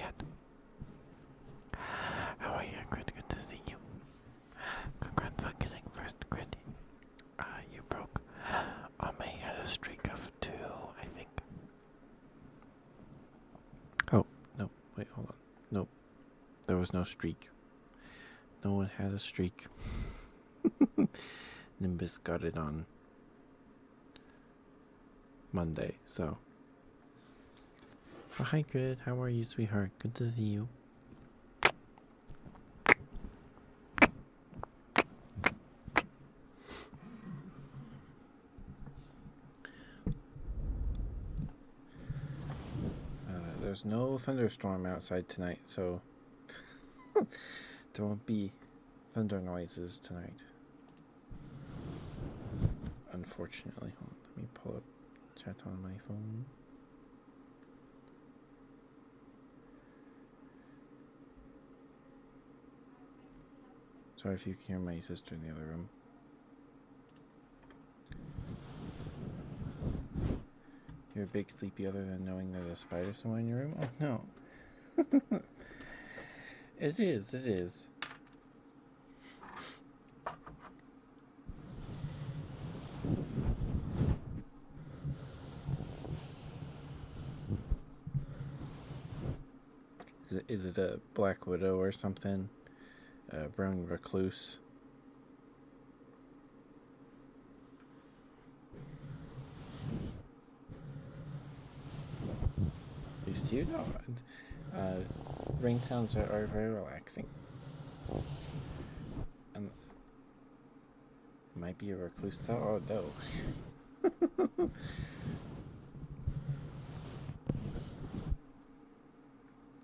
yet. How are you? Good to see you. Congrats on getting first crit. You broke. May had a streak of 2, I think. Oh, no, wait, hold on. Nope, there was no streak. No one had a streak. Nimbus got it on Monday, so. Oh, hi, good. How are you, sweetheart? Good to see you. There's no thunderstorm outside tonight, so there won't be thunder noises tonight. Unfortunately. Hold on, let me pull up chat on my phone. Sorry if you can hear my sister in the other room. You're a big sleepy other than knowing there's a spider somewhere in your room? Oh, no. It is. Is it a black widow or something? A brown recluse? At least you know. Ring sounds are very relaxing. And it might be a recluse though. Oh no.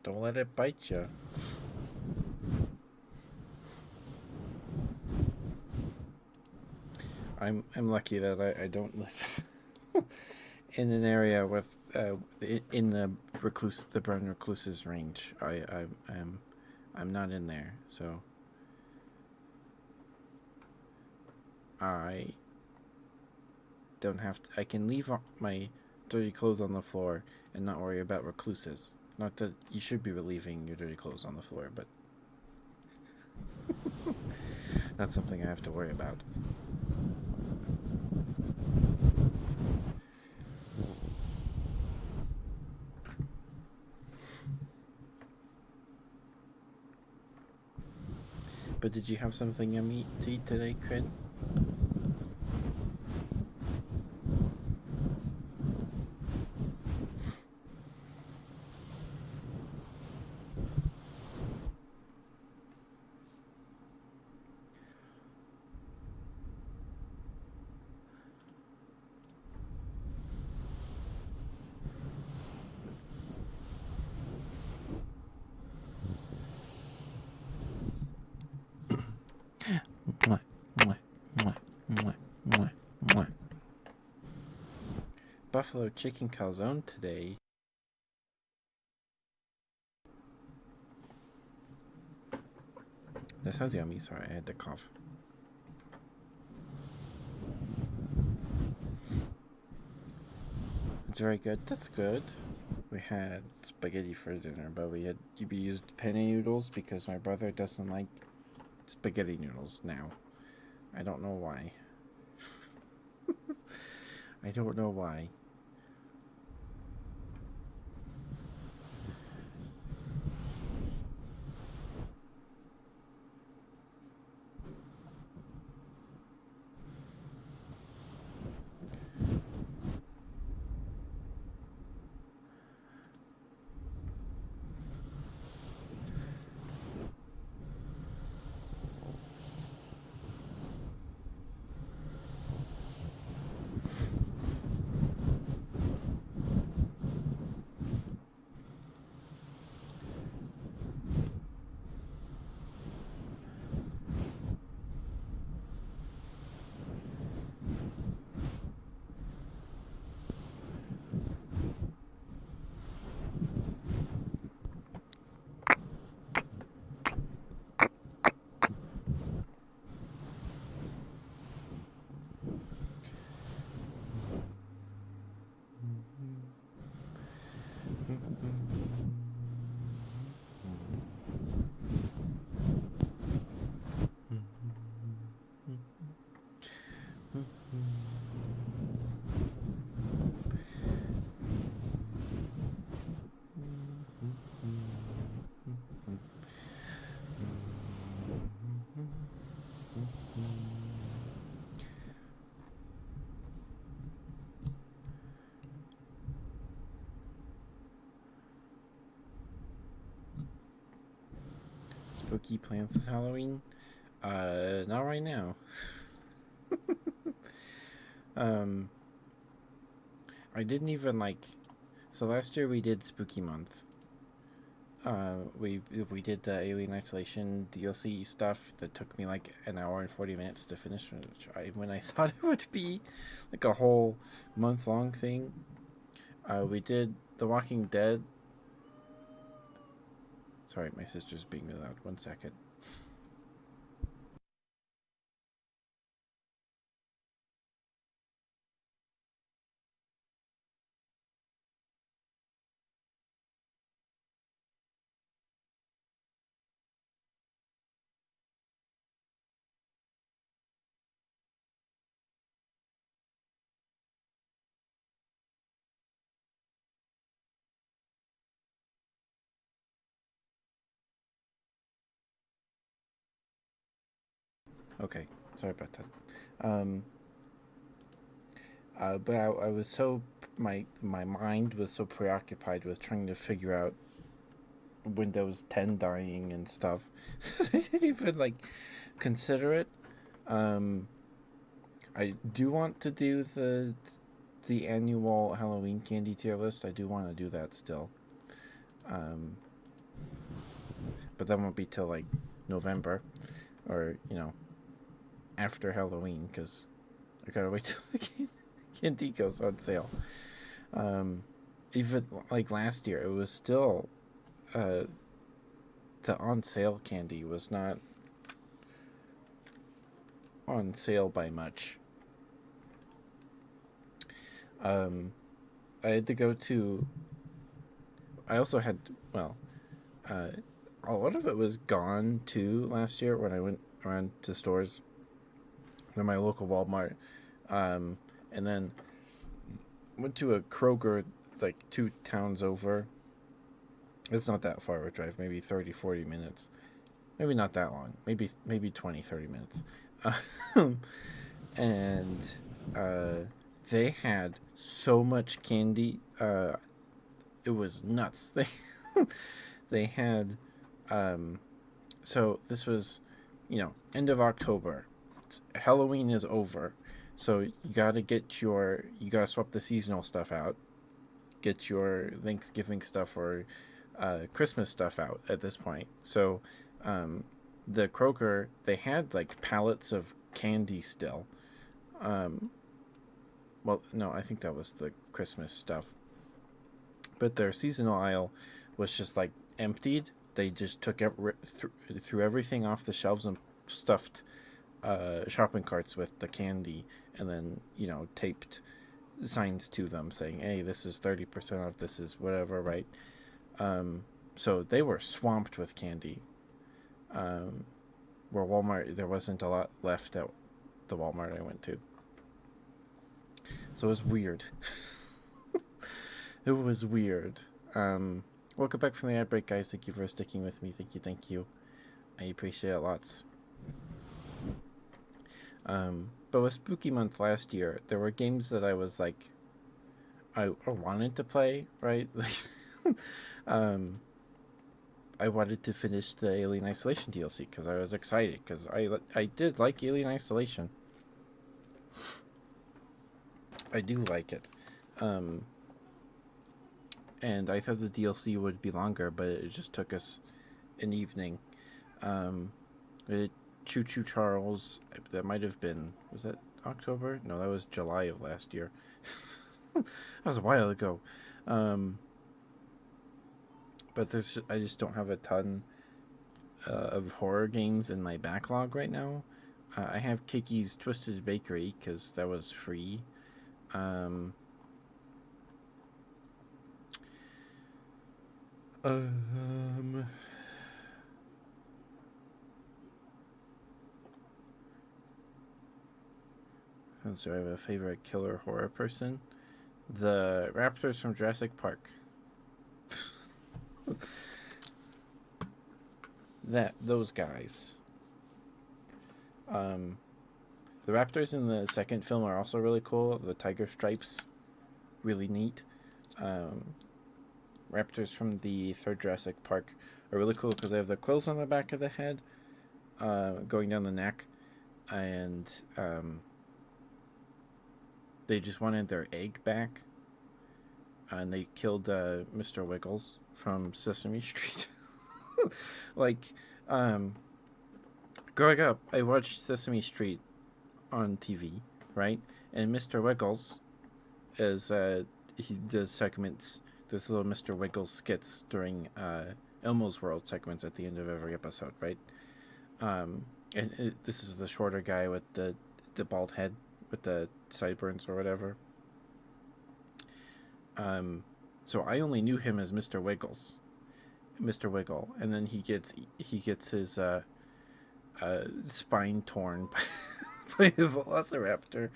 Don't let it bite you. I'm lucky that I don't live in an area with in the brown recluse's range. I'm not in there, so I don't have to. I can leave my dirty clothes on the floor and not worry about recluses. Not that you should be leaving your dirty clothes on the floor, but that's something I have to worry about. But did you have something yummy to eat today, Crit? Buffalo chicken calzone today. That sounds yummy. Sorry, I had to cough. It's very good. That's good. We had spaghetti for dinner, but we used penne noodles because my brother doesn't like spaghetti noodles now. I don't know why. I don't know why. spooky plans this Halloween? Not right now. um, I didn't even like. So last year we did Spooky Month. We did the Alien Isolation DLC stuff that took me like an hour and 40 minutes to finish. When I thought it would be like a whole month long thing. We did The Walking Dead. Sorry, my sister's being really loud. 1 second. Okay, sorry about that. But I was so my mind was so preoccupied with trying to figure out Windows 10 dying and stuff. I didn't even like consider it. Um, I do want to do the annual Halloween candy tier list. I do want to do that still. Um, but that won't be till like November, or after Halloween, because I gotta wait till the candy goes on sale. Um, Even like last year, it was still uh, the on sale candy was not on sale by much. Um, I had to go to. I also had well, uh, a lot of it was gone too last year when I went around to stores in my local Walmart, um, and then went to a Kroger like 2 towns over. It's not that far of a drive, maybe 30, 40 minutes. Maybe not that long. Maybe 20, 30 minutes. And uh, they had so much candy. It was nuts. They had so this was, end of October. Halloween is over. So you gotta swap the seasonal stuff out. Get your Thanksgiving stuff or Christmas stuff out at this point. So um, the Kroger, they had like pallets of candy still. Um, well, no, I think that was the Christmas stuff. But their seasonal aisle was just like emptied. They just threw everything off the shelves and stuffed shopping carts with the candy, and then taped signs to them saying, "Hey, this is 30% off. This is whatever." Right. So they were swamped with candy. Um, where Walmart, there wasn't a lot left at the Walmart I went to. So it was weird. It was weird. Welcome back from the ad break, guys. Thank you for sticking with me. Thank you. I appreciate it lots. But with Spooky Month last year, there were games that I was like, I wanted to play, right? I wanted to finish the Alien Isolation DLC because I was excited because I did like Alien Isolation. I do like it. And I thought the DLC would be longer, but it just took us an evening. Choo Choo Charles, that might have been, was that October? No, that was July of last year. That was a while ago. But I just don't have a ton of horror games in my backlog right now. I have Kiki's Twisted Bakery because that was free. Um, um, so I have a favorite killer horror person. The raptors from Jurassic Park. Those guys. The raptors in the second film are also really cool. The tiger stripes, really neat. raptors from the third Jurassic Park are really cool because they have the quills on the back of the head, going down the neck, and they just wanted their egg back, and they killed Mr. Wiggles from Sesame Street. like, um, growing up, I watched Sesame Street on TV, right? And Mr. Wiggles is he does segments. There's little Mr. Wiggles skits during Elmo's World segments at the end of every episode, right? This is the shorter guy with the bald head with the sideburns or whatever. So I only knew him as Mr. Wiggles, Mr. Wiggle, and then he gets his spine torn by a velociraptor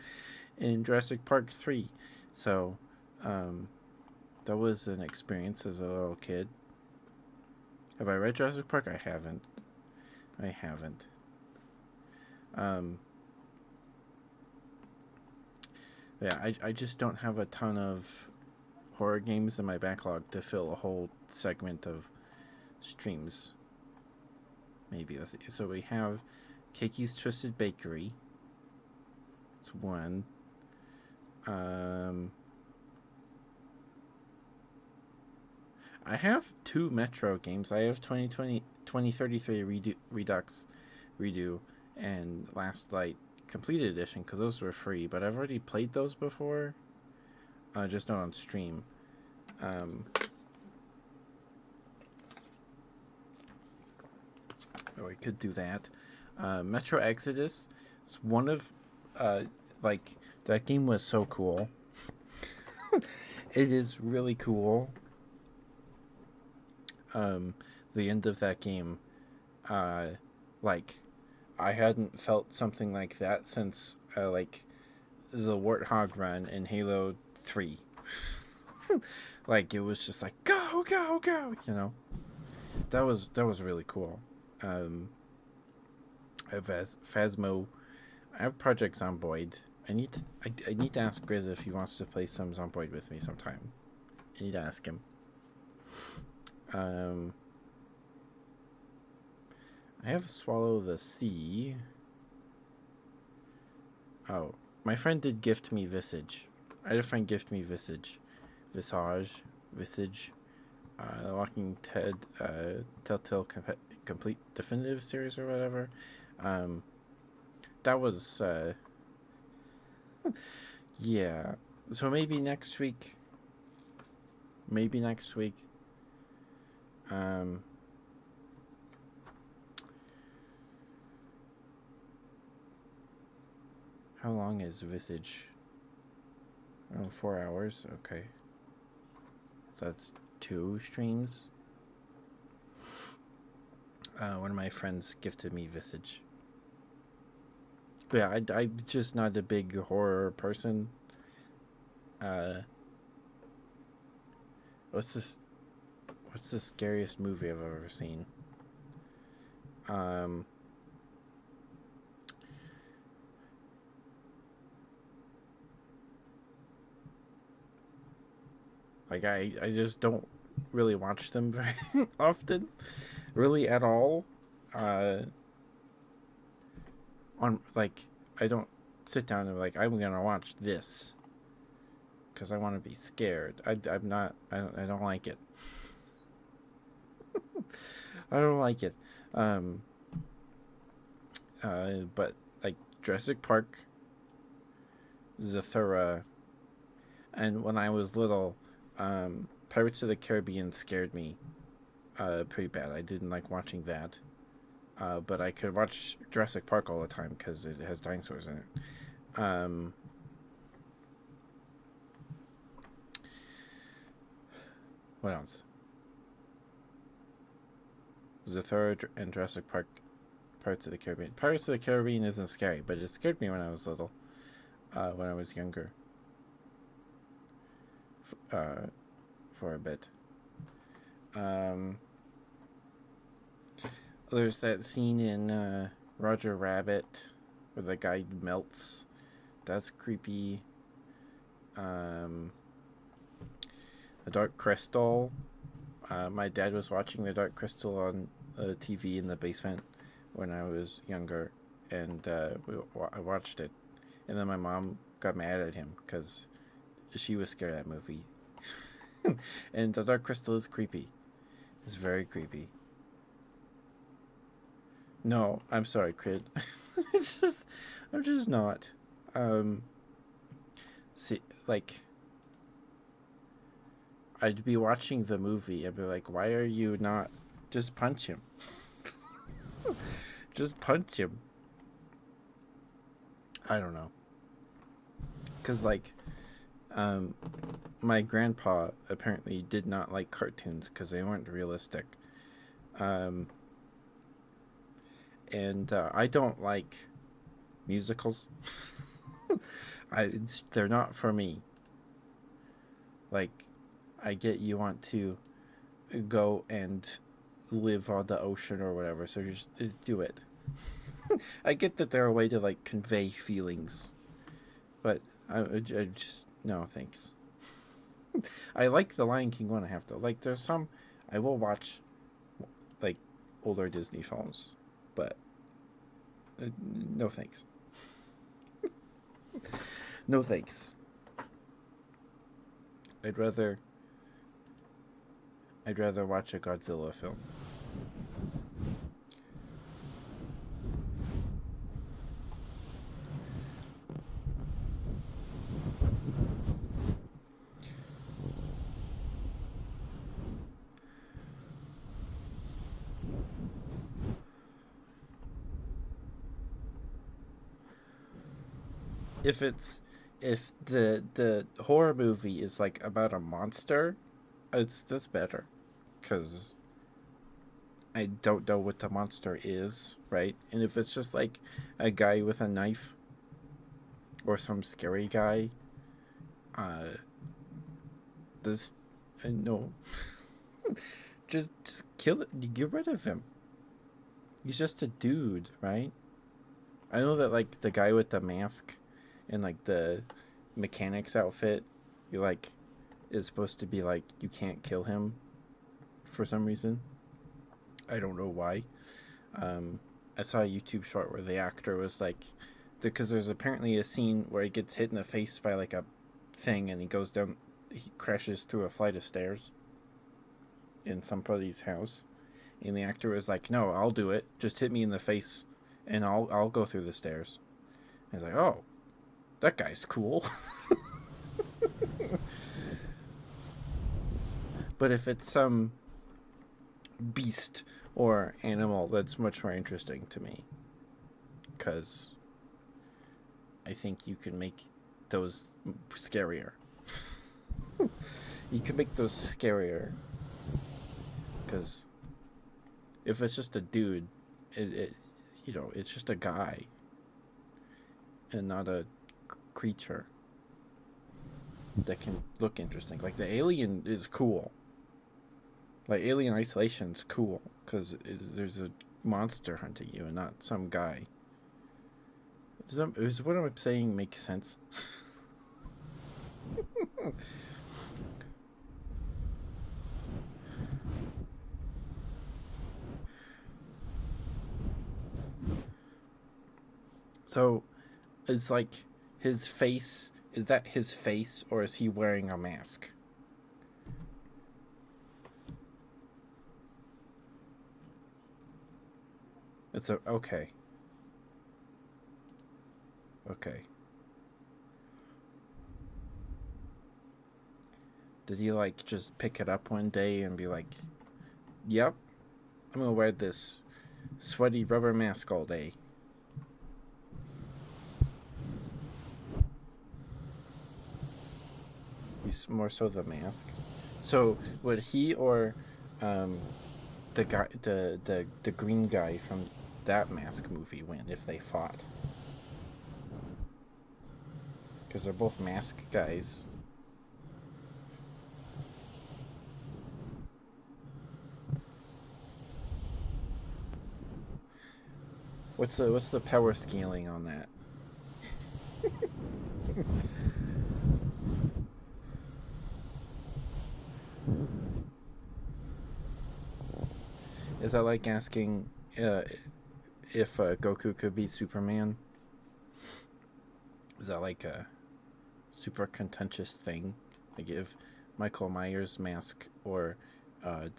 in Jurassic Park 3. So, that was an experience as a little kid. Have I read Jurassic Park? I haven't. Yeah, I just don't have a ton of horror games in my backlog to fill a whole segment of streams. Maybe. So we have Keki's Twisted Bakery. It's one. I have 2 Metro games. I have 2033 Redux Redo and Last Light Complete Edition because those were free, but I've already played those before, just not on stream. Or I could do that. Metro Exodus is one of, that game was so cool. It is really cool. The end of that game, I hadn't felt something like that since, the Warthog run in Halo 3. It was just like, go, go, go, That was really cool. I have Phasmo. I have Project Zomboid. I need to ask Grizz if he wants to play some Zomboid with me sometime. I need to ask him. I have Swallow the Sea. Oh, my friend did gift me Visage. I had a friend gift me Visage. Visage. The Walking Dead Telltale Complete Definitive Series or whatever. That was yeah. So maybe next week. How long is Visage? 4 hours. Okay. So that's 2 streams. One of my friends gifted me Visage. But yeah, I'm just not a big horror person. What's the scariest movie I've ever seen? I just don't really watch them very often, really at all. I don't sit down and I'm gonna watch this because I want to be scared. I don't like it. I don't like it. But Jurassic Park, Zathura, and when I was little, Pirates of the Caribbean scared me pretty bad. I didn't like watching that. But I could watch Jurassic Park all the time because it has dinosaurs in it. What else? Zathura and Jurassic Park, Pirates of the Caribbean. Pirates of the Caribbean isn't scary, but it scared me when I was little. When I was younger. For a bit. There's that scene in Roger Rabbit where the guy melts. That's creepy. The Dark Crystal My dad was watching The Dark Crystal on TV in the basement when I was younger, and I watched it. And then my mom got mad at him because she was scared of that movie. And The Dark Crystal is creepy. It's very creepy. No, I'm sorry, Crid. it's just, I'm just not. Um, see, like, I'd be watching the movie. I'd be like, why are you not? Just punch him. Just punch him. I don't know. Because, like, um, my grandpa apparently did not like cartoons because they weren't realistic. Um, and I don't like musicals. They're not for me. Like, I get you want to go and live on the ocean or whatever, so just do it. I get that they're a way to like convey feelings, but I just no thanks. I like the Lion King one. I have to like. There's some I will watch, like older Disney films, but no thanks. No thanks. I'd rather watch a Godzilla film. If the horror movie is like about a monster, it's that's better, because I don't know what the monster is, right? And if it's just like a guy with a knife or some scary guy, uh, this no, just kill it. Get rid of him. He's just a dude, right? I know that like the guy with the mask and like the mechanic's outfit, you like is supposed to be like you can't kill him for some reason. I don't know why. Um, I saw a YouTube short where the actor was like, because there's apparently a scene where he gets hit in the face by like a thing and he goes down, he crashes through a flight of stairs in somebody's house, and the actor was like, "No, I'll do it. Just hit me in the face, and I'll go through the stairs." And he's like, "Oh, that guy's cool." But if it's some beast or animal, that's much more interesting to me, because I think you can make those scarier. You can make those scarier, because if it's just a dude, it it's just a guy and not a creature that can look interesting. Like the alien is cool. Like Alien Isolation's cool because there's a monster hunting you and not some guy. Is what I'm saying makes sense? So, it's like his face. Is that his face, or is he wearing a mask? It's a okay. Okay. Did he like just pick it up one day and be like, "Yep, I'm gonna wear this sweaty rubber mask all day"? He's more so the mask. So would he or um, the guy, the green guy from that Mask movie win if they fought? Because they're both mask guys. What's the power scaling on that? Is that like asking uh, if Goku could be Superman? Is that like a super contentious thing? Like if Michael Myers mask or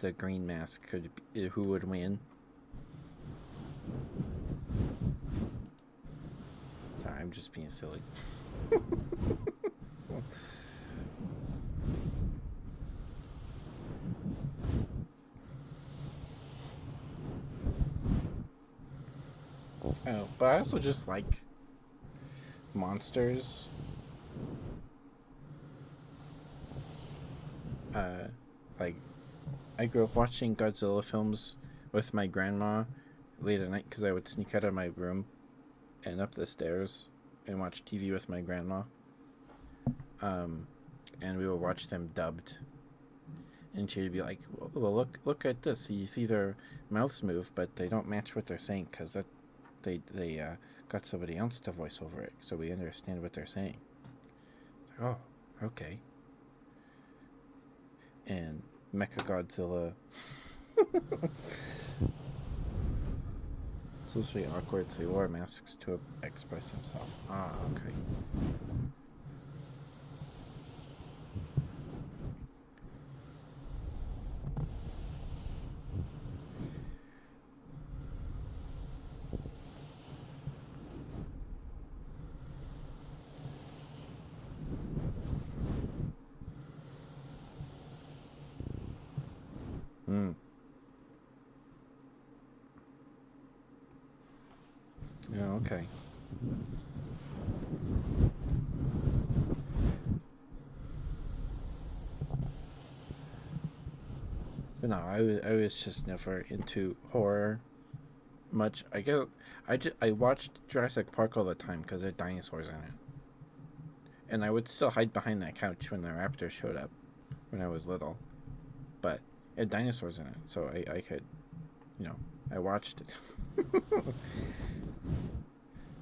the green mask could be, who would win? Sorry, I'm just being silly. Oh, but I also just like monsters. Uh, like I grew up watching Godzilla films with my grandma late at night because I would sneak out of my room and up the stairs and watch TV with my grandma. Um, and we would watch them dubbed. And she'd be like, "Well, look at this. You see their mouths move, but they don't match what they're saying because that they got somebody else to voice over it, so we understand what they're saying." Like, oh, okay. And Mecha Godzilla. Socially awkward, so he wore masks to express himself. Ah, okay. Hmm. Yeah, okay. But no, I was just never into horror much. I watched Jurassic Park all the time because there are dinosaurs in it, and I would still hide behind that couch when the raptor showed up when I was little. But it had dinosaurs in it, so I could, you know, I watched it.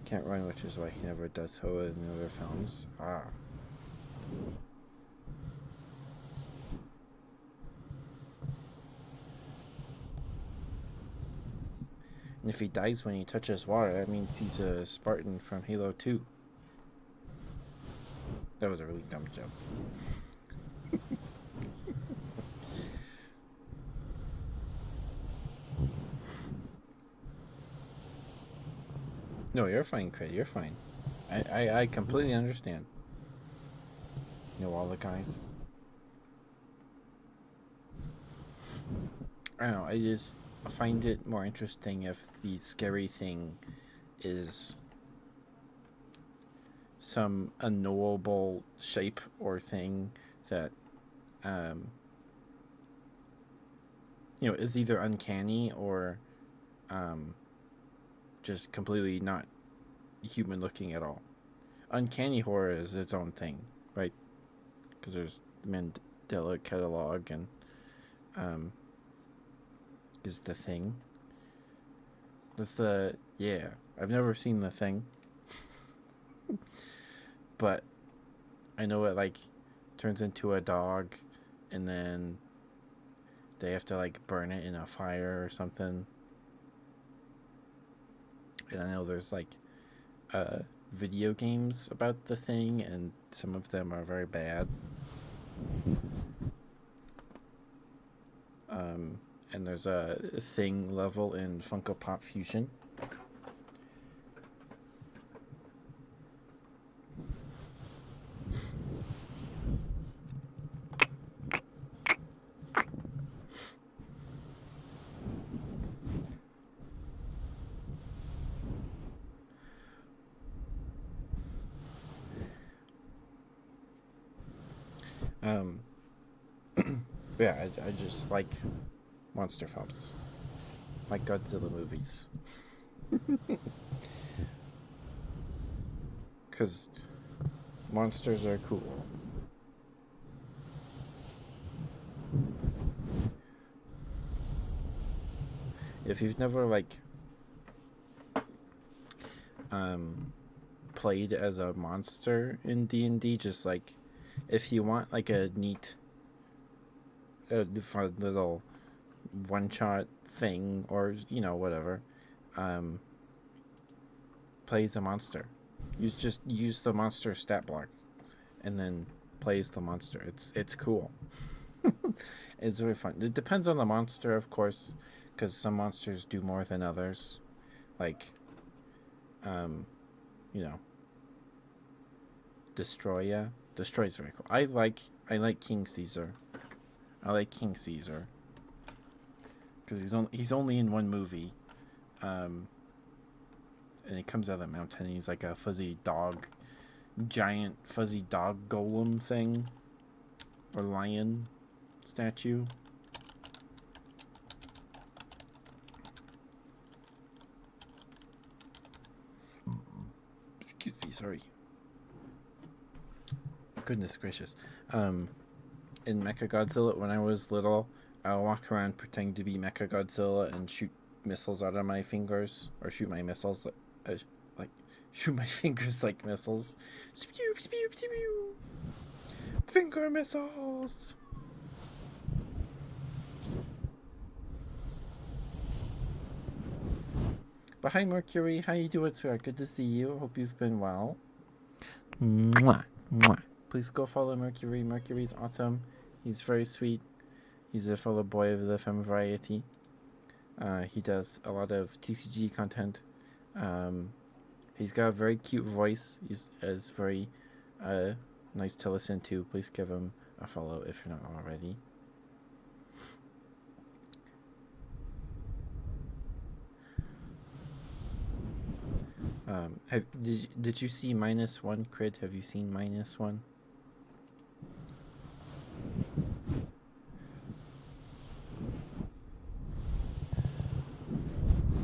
Can't run, which is why he never does so in the other films. Ah. And if he dies when he touches water, that means he's a Spartan from Halo 2. That was a really dumb joke. No, you're fine, Craig. You're fine. I completely understand. You know, all the guys. I don't know. I just find it more interesting if the scary thing is some unknowable shape or thing that, um, is either uncanny or um, just completely not human looking at all. Uncanny horror is its own thing, right? Because there's the Mandela catalog and um, is the thing. That's the yeah. I've never seen the thing, but I know it like turns into a dog, and then they have to like burn it in a fire or something. And I know there's like uh, video games about the thing, and some of them are very bad. And there's a thing level in Funko Pop Fusion. Um, yeah, I just like monster films, like Godzilla movies, because monsters are cool. If you've never like um, played as a monster in D&D, just like if you want like a neat, fun little one shot thing, or whatever, um, plays a monster. You just use the monster stat block, and then plays the monster. It's cool. It's very fun. It depends on the monster, of course, because some monsters do more than others. Like, um, you know, Destroya. Destroy is very cool. I like King Caesar. I like King Caesar because he's only in one movie, um, and he comes out of the mountain. He's like a fuzzy dog, giant fuzzy dog golem thing, or lion statue. Excuse me, sorry. Goodness gracious. Um, in Mechagodzilla, when I was little, I would walk around pretending to be Mechagodzilla and shoot missiles out of my fingers, or shoot my missiles like shoot my fingers like missiles. Spew, spew, spew. Finger missiles. But hi, Mercury. How you doing, sweetheart? Good to see you. Hope you've been well. Mwah, mwah. Please go follow Mercury. Mercury's awesome. He's very sweet. He's a fellow boy of the Femme Variety. He does a lot of TCG content. He's got a very cute voice. He's very nice to listen to. Please give him a follow if you're not already. Did you see -1, Crit? Have you seen -1?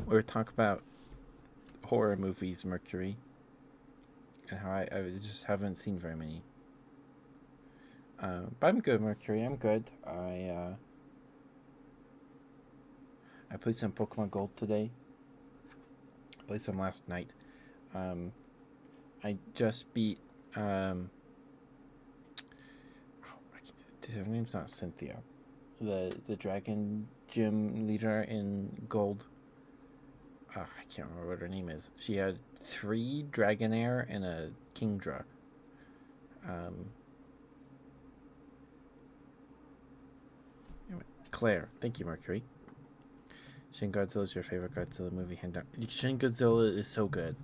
We're talking about horror movies, Mercury, and how I just haven't seen very many. But I'm good, Mercury. I'm good. I played some Pokemon Gold today. I played some last night. I just beat. Her name's not Cynthia. The Dragon Gym leader in Gold. I can't remember what her name is. She had 3 Dragonair and a Kingdra. Anyway, Claire. Thank you, Mercury. Shin Godzilla is your favorite Godzilla movie, hand down. Shin Godzilla is so good.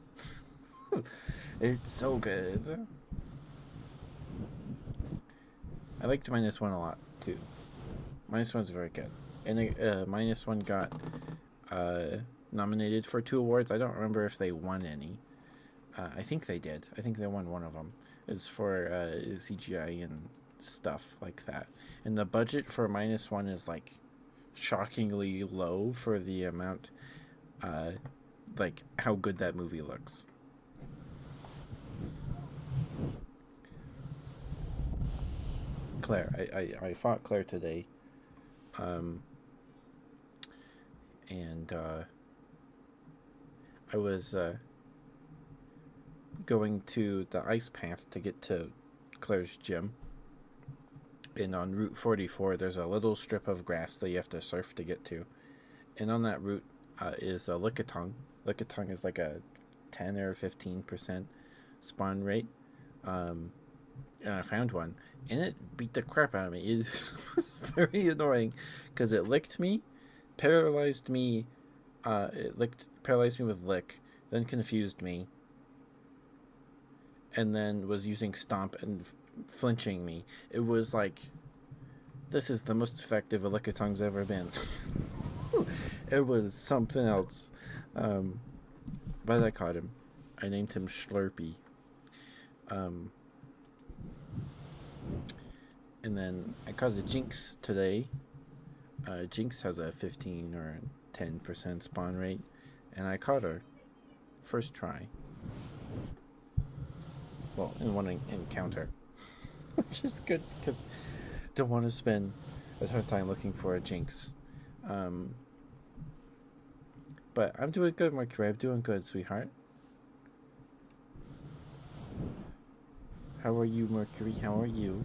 It's so good. I liked -1 a lot too. -1's very good, and -1 got nominated for 2 awards. I don't remember if they won any. I think they did. I think they won one of them. It's for CGI and stuff like that. And the budget for -1 is like shockingly low for the amount, like how good that movie looks. Claire, I fought Claire today, and I was going to the ice path to get to Claire's gym. And on Route 44, there's a little strip of grass that you have to surf to get to. And on that route is a Lickitung. Lickitung is like a 10 or 15% spawn rate. And I found one. And it beat the crap out of me. It was very annoying because it licked me, paralyzed me. Paralyzed me with lick, then confused me, and then was using stomp and flinching me. It was like, this is the most effective a Lickitung's ever been. It was something else. But I caught him. I named him Slurpee. And then I caught a Jinx today. Jinx has a 15 or 10% spawn rate, and I caught her first try. Well, in one encounter, which is good because I don't want to spend a ton of time looking for a Jinx. But I'm doing good, Mercury. I'm doing good, sweetheart. How are you, Mercury? How are you?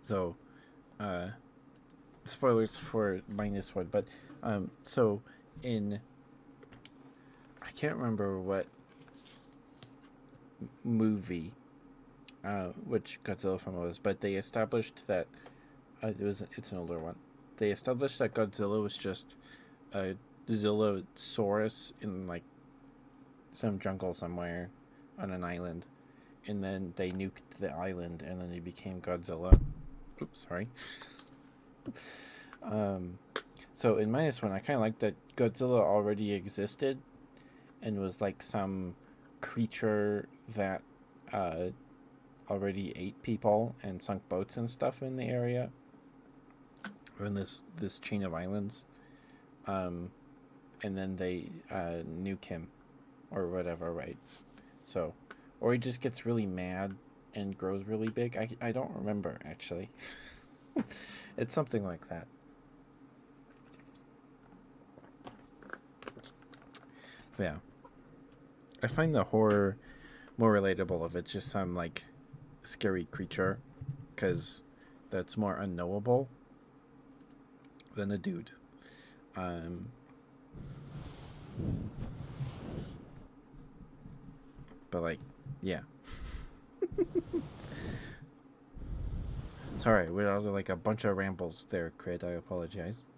So, uh, spoilers for -1, but so in I can't remember what movie which Godzilla film was, but they established that it's an older one. They established that Godzilla was just a Zillosaurus in like some jungle somewhere on an island, and then they nuked the island, and then he became Godzilla. Oops, sorry. um, so in -1, I kind of like that Godzilla already existed and was like some creature that uh, already ate people and sunk boats and stuff in the area, or in this chain of islands. Um, and then they nuke him or whatever, right? So, or he just gets really mad and grows really big. I don't remember actually. It's something like that. Yeah, I find the horror more relatable if it's just some like scary creature, because that's more unknowable than a dude. Um, but like, yeah. Sorry, we're like a bunch of rambles there, Crit. I apologize.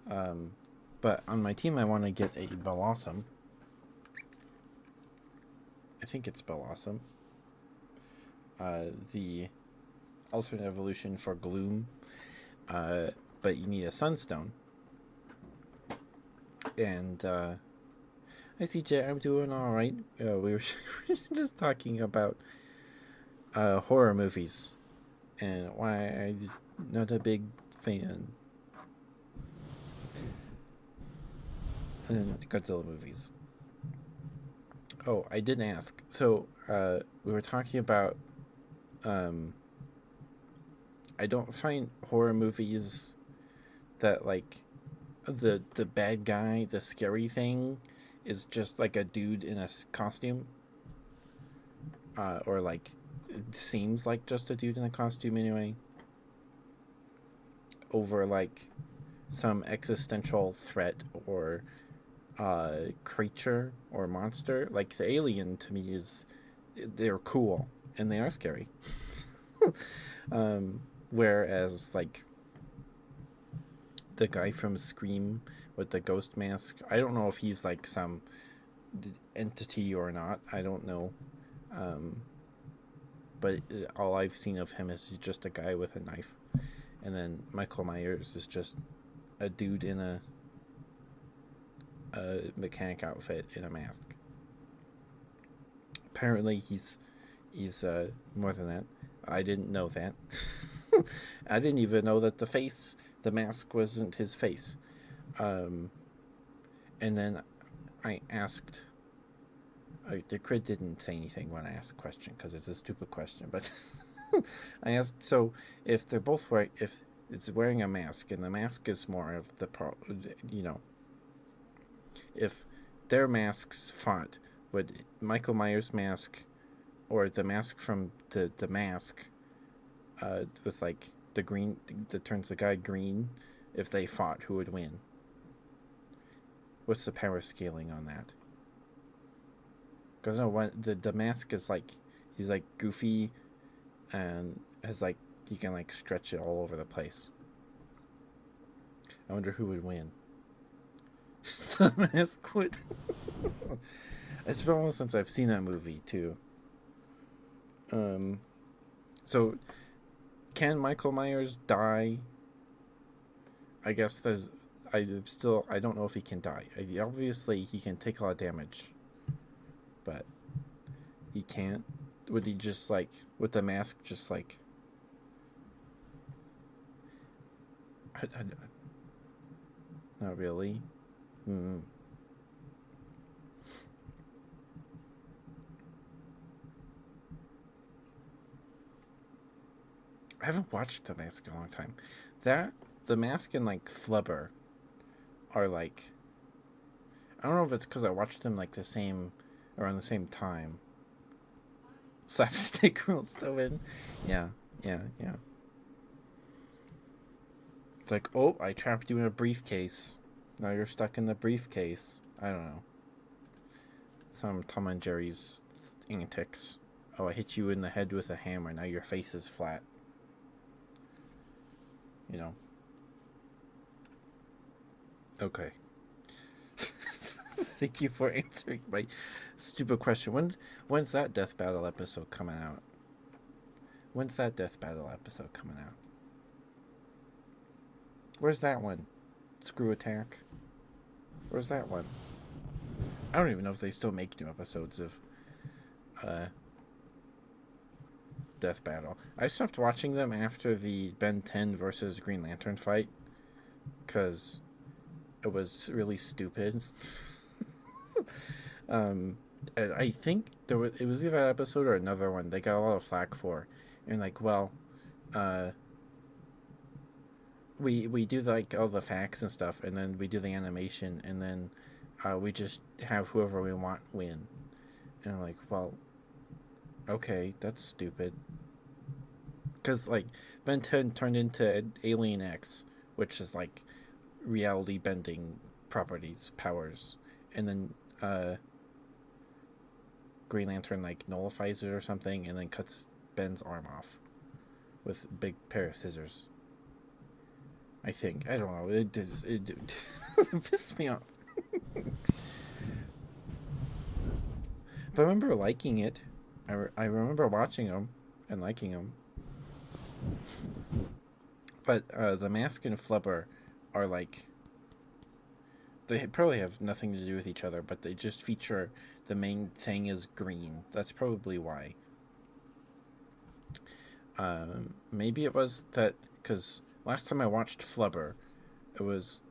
Um, but on my team, I want to get a Blossom. I think it's Blossom. The alternate evolution for Gloom. But you need a Sunstone. And I see, Jay. I'm doing all right. We were just talking about horror movies and why I'm not a big fan. And Godzilla movies. Oh, I didn't ask. So we were talking about. Um, I don't find horror movies that like the bad guy, the scary thing, is just like a dude in a costume, or like it seems like just a dude in a costume anyway. Over like some existential threat or creature or monster. Like the alien to me is they're cool and they are scary. Whereas like the guy from Scream with the ghost mask, I don't know if he's like some entity or not. I don't know. Um, but all I've seen of him is he's just a guy with a knife. And then Michael Myers is just a dude in a mechanic outfit in a mask. Apparently, he's more than that. I didn't know that. I didn't even know that the mask wasn't his face. Um, and then I asked. The Crit didn't say anything when I asked the question because it's a stupid question. But I asked, so if they're both wearing, if it's wearing a mask and the mask is more of the you know, if their masks fought, would Michael Myers' mask or the mask from the mask with like the green that turns the guy green, if they fought, who would win? What's the power scaling on that? Because no, the mask is like he's like goofy and has like you can like stretch it all over the place. I wonder who would win. The mask would. It's been a while since I've seen that movie too. Um, so can Michael Myers die? I guess there's. I don't know if he can die. Obviously he can take a lot of damage, but he can't. Would he just like with the mask just like? Not really. Mm. I haven't watched The Mask in a long time. That The Mask and like Flubber are like I don't know if it's because I watched them like the same around the same time. Slapstick rules still in. Yeah, yeah, yeah. It's like, oh, I trapped you in a briefcase. Now you're stuck in the briefcase. I don't know. Some Tom and Jerry's antics. Oh, I hit you in the head with a hammer. Now your face is flat. You know. Okay. Thank you for answering my stupid question. When's that Death Battle episode coming out? When's that Death Battle episode coming out? Where's that one? Screw Attack? Where's that one? I don't even know if they still make new episodes of uh, Death Battle. I stopped watching them after the Ben 10 versus Green Lantern fight because it was really stupid. I think it was either that episode or another one they got a lot of flack for, and like, well, uh, we do like all the facts and stuff, and then we do the animation, and then we just have whoever we want win, and I'm like, well, okay, that's stupid, because like Ben 10 turned into Alien X, which is like reality bending properties powers, and then Green Lantern like nullifies it or something, and then cuts Ben's arm off with a big pair of scissors. I think I don't know. It pissed me off. But I remember liking it. I remember watching them and liking them. But the Mask and Flubber are like they probably have nothing to do with each other, but they just feature the main thing is green. That's probably why. Maybe it was that because last time I watched Flubber, it was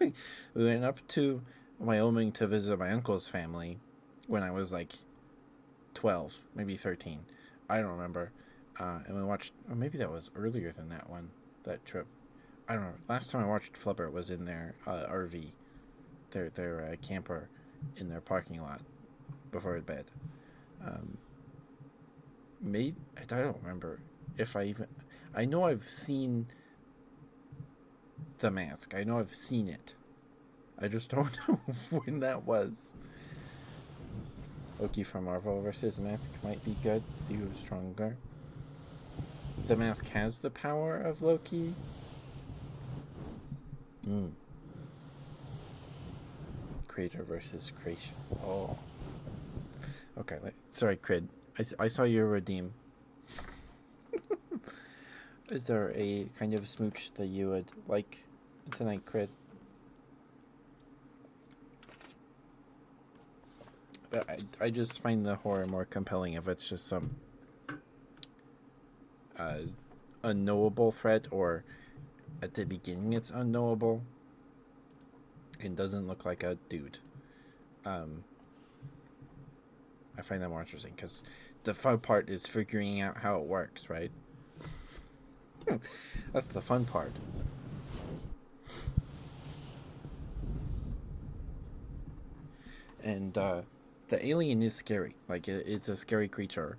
we went up to Wyoming to visit my uncle's family when I was like 12, maybe 13. I don't remember. And we watched, or maybe that was earlier than that one, that trip. I don't know. Last time I watched Flubber was in their RV, their camper in their parking lot before bed. Um, Maybe I don't remember if I even. I know I've seen the Mask. I know I've seen it. I just don't know when that was. Loki from Marvel versus Mask might be good. See who's stronger. The Mask has the power of Loki. Mm. Creator versus creation. Oh. Okay. Sorry, Crid. I saw your redeem. Is there a kind of smooch that you would like tonight, Crid? I just find the horror more compelling if it's just some uh, unknowable threat, or at the beginning it's unknowable and doesn't look like a dude. Um, I find that more interesting because the fun part is figuring out how it works, right? That's the fun part. And the alien is scary. Like it's a scary creature.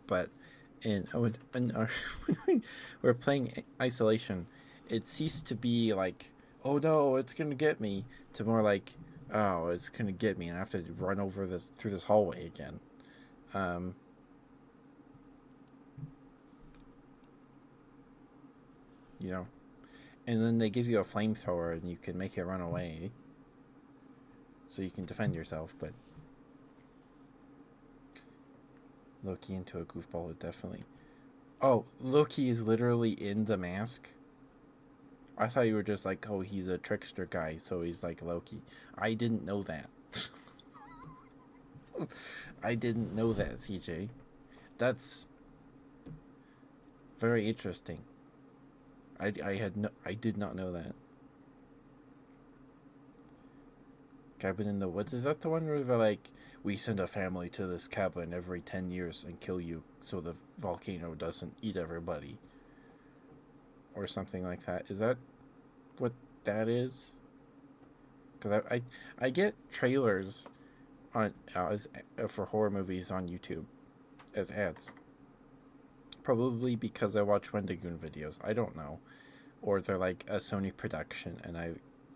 But when we're playing isolation, it ceased to be like, oh no, it's gonna get me, to more like, oh, it's gonna get me, and I have to run over this through this hallway again. Um, you know, and then they give you a flamethrower, and you can make it run away, so you can defend yourself. But Loki into a goofball would definitely. Oh, Loki is literally in the Mask. I thought you were just like, oh, he's a trickster guy, so he's like Loki. I didn't know that. I didn't know that, CJ. That's very interesting. I did not know that. Cabin in the Woods, is that the one where they're like, we send a family to this cabin every 10 years and kill you so the volcano doesn't eat everybody? Or something like that. Is that what that is? Because I get trailers on as for horror movies on YouTube as ads. Probably because I watch Wendigoon videos. I don't know, or they're like a Sony production, and I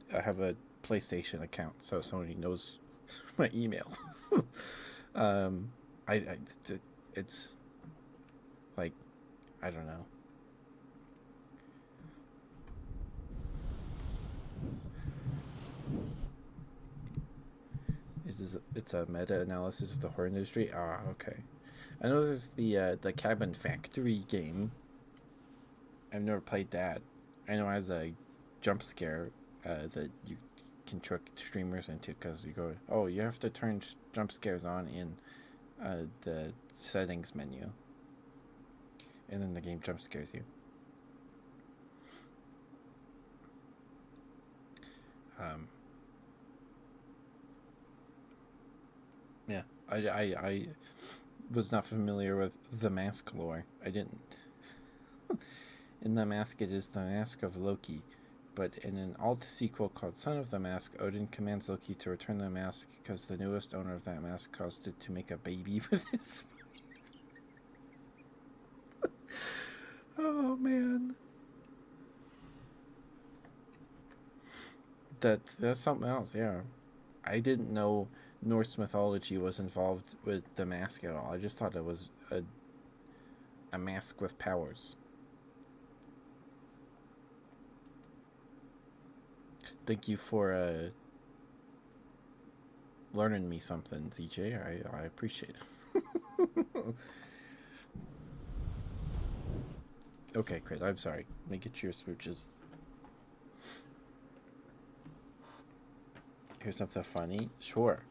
have a PlayStation account, so Sony knows my email. um, I it's like I don't know. It's a meta analysis of the horror industry. Ah, okay. I know there's the Cabin Factory game. I've never played that. I know it has a jump scare that you can trick streamers into because you go, oh, you have to turn jump scares on in the settings menu, and then the game jump scares you. Um, yeah, I was not familiar with the mask lore. I didn't. In the mask, it is the mask of Loki, but in an alt sequel called Son of the Mask, Odin commands Loki to return the mask because the newest owner of that mask caused it to make a baby with his. Oh man, that's something else. Yeah, I didn't know Norse mythology was involved with the mask at all. I just thought it was a mask with powers. Thank you for learning me something, ZJ. I appreciate it. Okay, Crit, I'm sorry. Make it your smooches. Here's something funny. Sure.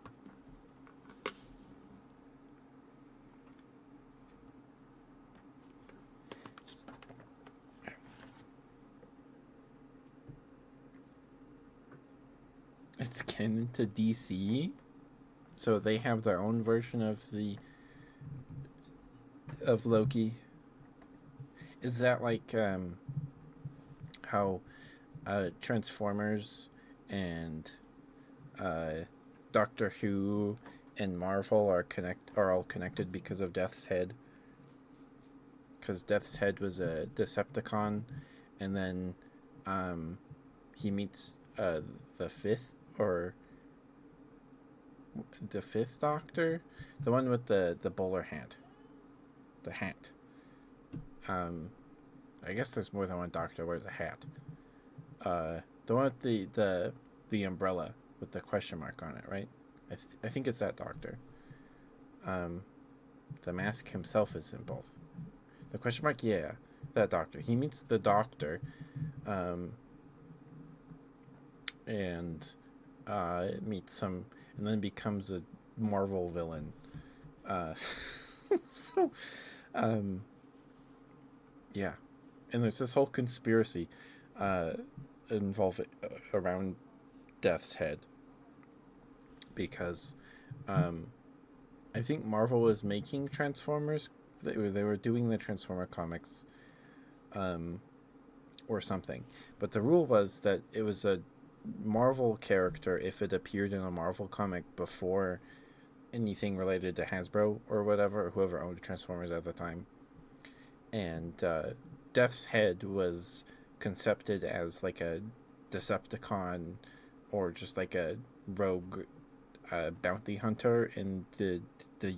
It's canon to DC, so they have their own version of Loki. Is that like how Transformers and uh, Doctor Who and Marvel are all connected because of Death's Head? Because Death's Head was a Decepticon, and then um, he meets the fifth or the fifth Doctor, the one with the bowler hat, the hat. Um, I guess there's more than one Doctor wears a hat. The one with the umbrella with the question mark on it, right? I think it's that Doctor. Um, the mask himself is in both. The question mark, yeah, that Doctor. He meets the Doctor, um, and meets some, and then becomes a Marvel villain. Uh, so, um, yeah, and there's this whole conspiracy uh, involving around Death's Head because I think Marvel was making Transformers. They were doing the Transformer comics, um, or something. But the rule was that it was a Marvel character if it appeared in a Marvel comic before anything related to Hasbro or whatever, whoever owned Transformers at the time. And Death's Head was concepted as like a Decepticon or just like a rogue bounty hunter in the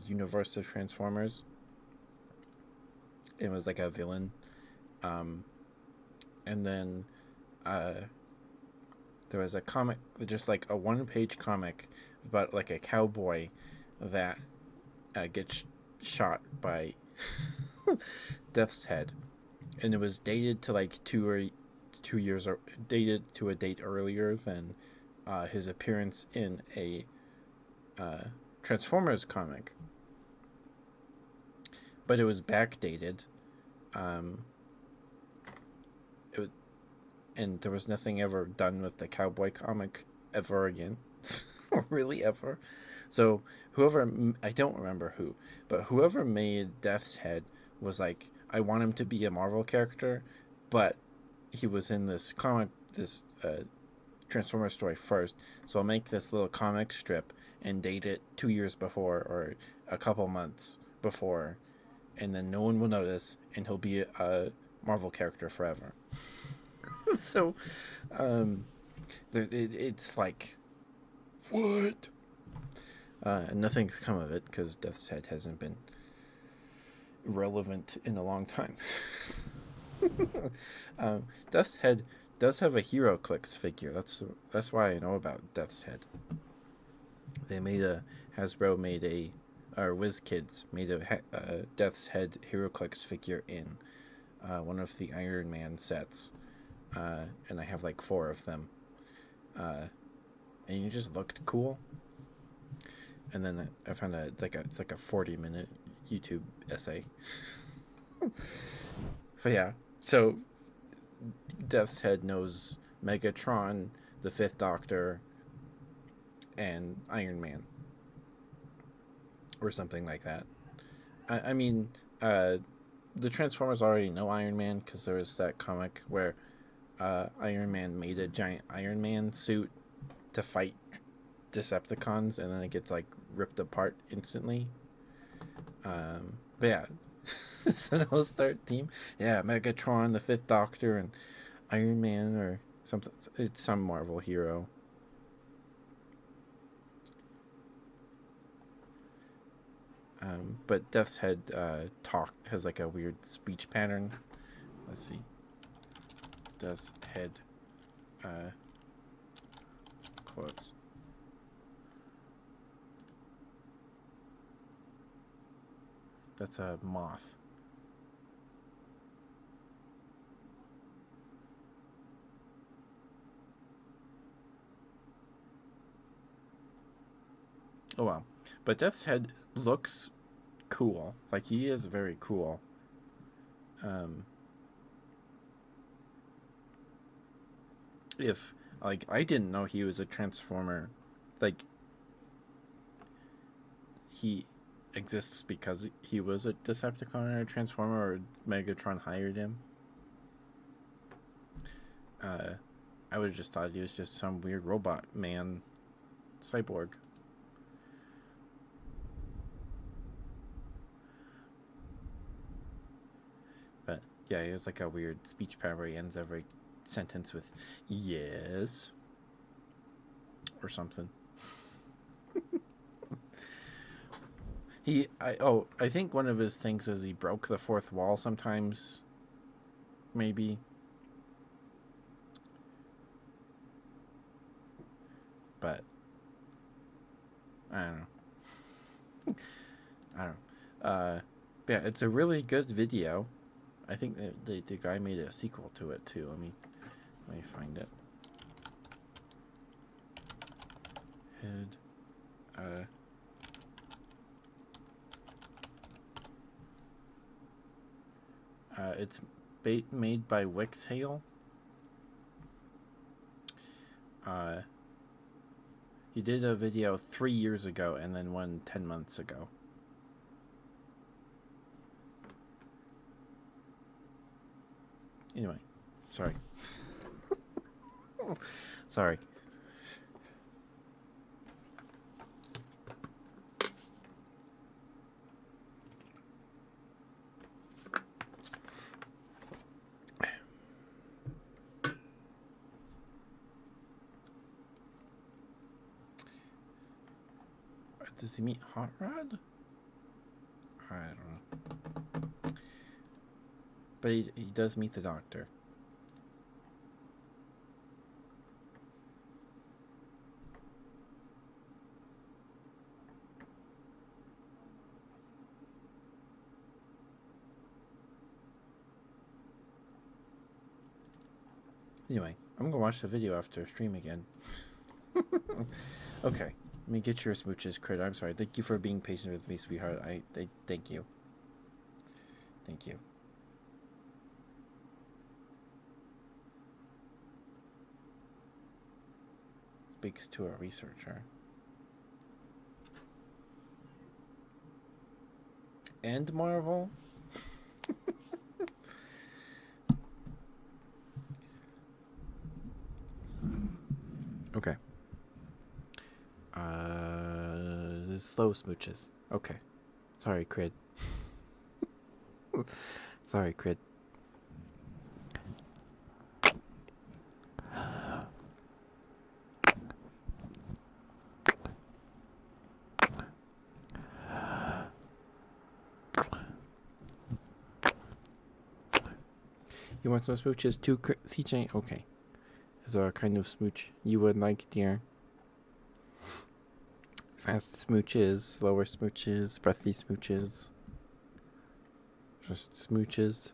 universe of Transformers. It was like a villain, um, and then uh, there was a comic, just like a one-page comic about like a cowboy that gets shot by Death's Head, and it was dated to like 2 years or dated to a date earlier than his appearance in a Transformers comic, but it was backdated. Um, it, and there was nothing ever done with the cowboy comic ever again, really ever. So whoever, I don't remember who, but whoever made Death's Head was like, I want him to be a Marvel character, but he was in this comic, this Transformer story first, so I'll make this little comic strip, and date it 2 years before or a couple months before, and then no one will notice, and he'll be a Marvel character forever. So, um, it's like, what? Nothing's come of it because Death's Head hasn't been relevant in a long time. Death's Head does have a HeroClix figure. That's why I know about Death's Head. They made a Hasbro made a or WizKids made a Death's Head HeroClix figure in one of the Iron Man sets, and I have like 4 of them. And it just looked cool. And then I found it's like a 40-minute YouTube essay. But yeah, so Death's Head knows Megatron, the Fifth Doctor, and Iron Man, or something like that. I mean, the Transformers already know Iron Man because there was that comic where Iron Man made a giant Iron Man suit to fight Decepticons, and then it gets like ripped apart instantly. But yeah, the All-Star team. Yeah, Megatron, the Fifth Doctor, and Iron Man, or something. It's some Marvel hero. But Death's Head has like a weird speech pattern. Let's see. Death's Head quotes. That's a moth. Oh wow. But Death's Head looks cool. Like, he is very cool. If like, I didn't know he was a Transformer. Like, he exists because he was a Decepticon or a Transformer, or Megatron hired him. I would have just thought he was just some weird robot man cyborg. But yeah, he has like a weird speech pattern where he ends every sentence with yes or something. I think one of his things is he broke the fourth wall sometimes. Maybe. But I don't know. I don't know. Yeah, it's a really good video. I think the guy made a sequel to it too. Let me find it. Head. It's made by Wixhale. He did a video 3 years ago and then one 10 months ago. Anyway, sorry. Sorry. Does he meet Hot Rod? I don't know. But he does meet the Doctor. Anyway, I'm gonna watch the video after stream again. Okay, let me get your smooches, Crit. I'm sorry. Thank you for being patient with me, sweetheart. I thank you. Thank you. Speaks to a researcher. And Marvel? Okay. slow smooches. Okay. Sorry, Crid. Sorry, Crid. You want some smooches too, CJ? Okay. Is there a kind of smooch you would like, dear? Fast smooches, slower smooches, breathy smooches. Just smooches.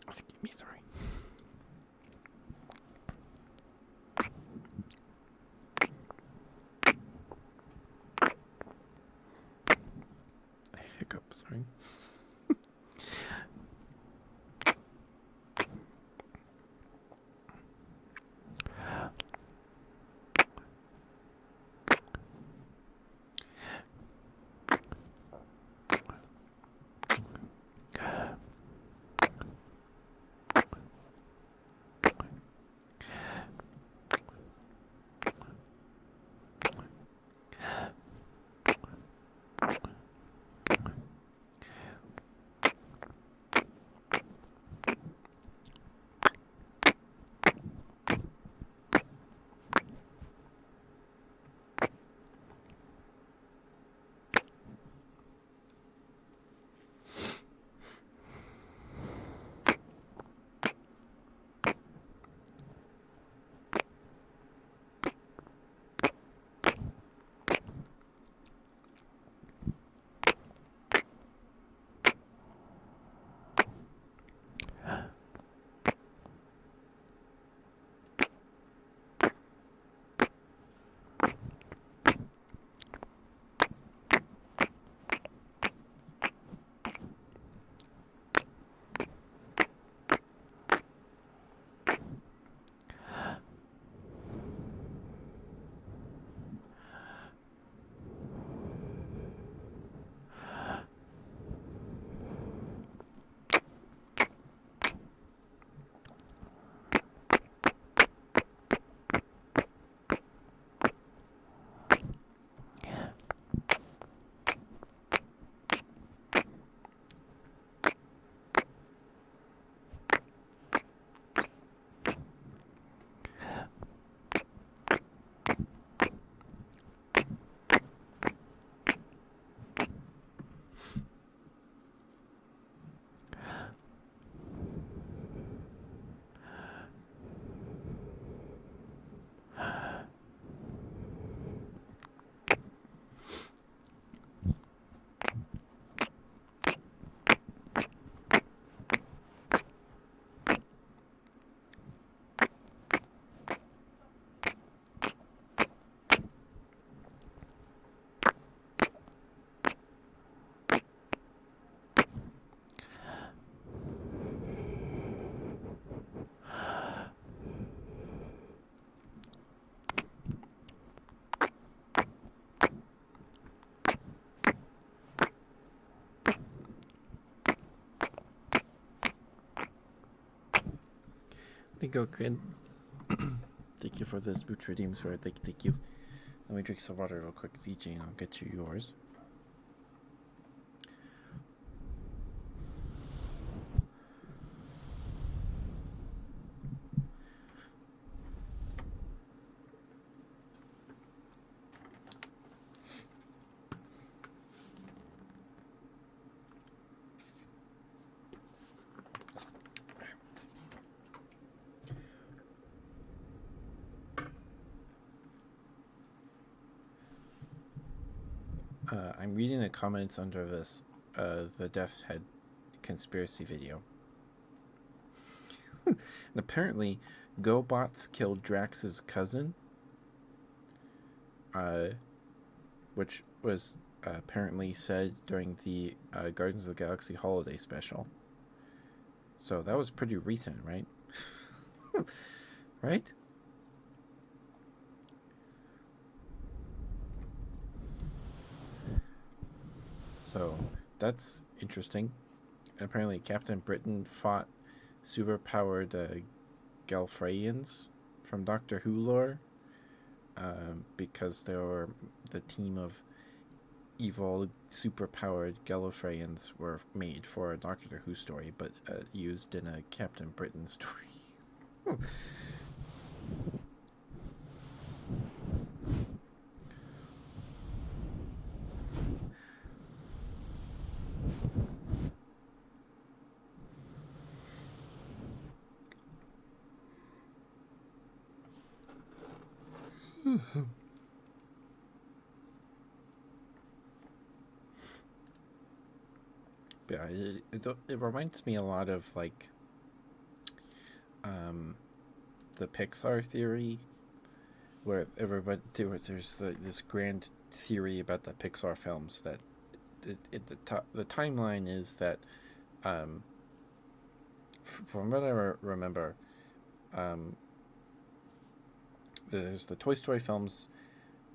Excuse me, sorry. Hiccup, sorry. Thank you, Crin. Thank you for the smooch redeems for it. Thank you. Let me drink some water real quick, CJ, and I'll get you yours. I'm reading the comments under this, the Death's Head conspiracy video. And apparently, GoBots killed Drax's cousin, which was apparently said during the Guardians of the Galaxy holiday special. So that was pretty recent, right? Right? So that's interesting. Apparently, Captain Britain fought superpowered Gallifreyans from Doctor Who lore because they were the team of evil, superpowered Gallifreyans were made for a Doctor Who story, but used in a Captain Britain story. Yeah, it reminds me a lot of like the Pixar theory, where there's this grand theory about the Pixar films that the timeline is that um, from what I remember, um, there's the Toy Story films,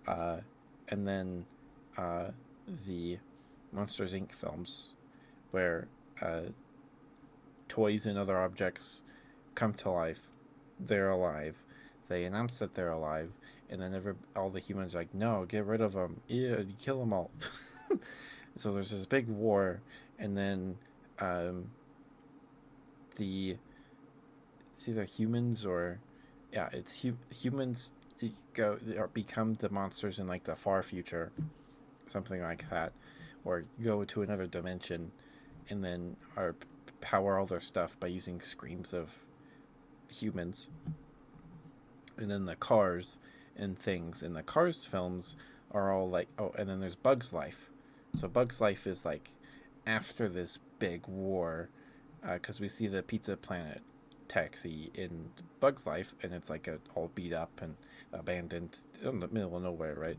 and then the Monsters Inc. films, where toys and other objects come to life. They're alive. They announce that they're alive, and then all the humans are like, no, get rid of them. Yeah, kill them all. So there's this big war, and then the it's either humans or it's humans become the monsters in like the far future, something like that, or go to another dimension, and then power all their stuff by using screams of humans. And then the cars and things in the Cars films are all like, oh, and then there's Bug's Life. So Bug's Life is like after this big war, because we see the Pizza Planet taxi in Bug's Life, and it's like all beat up and abandoned in the middle of nowhere, right?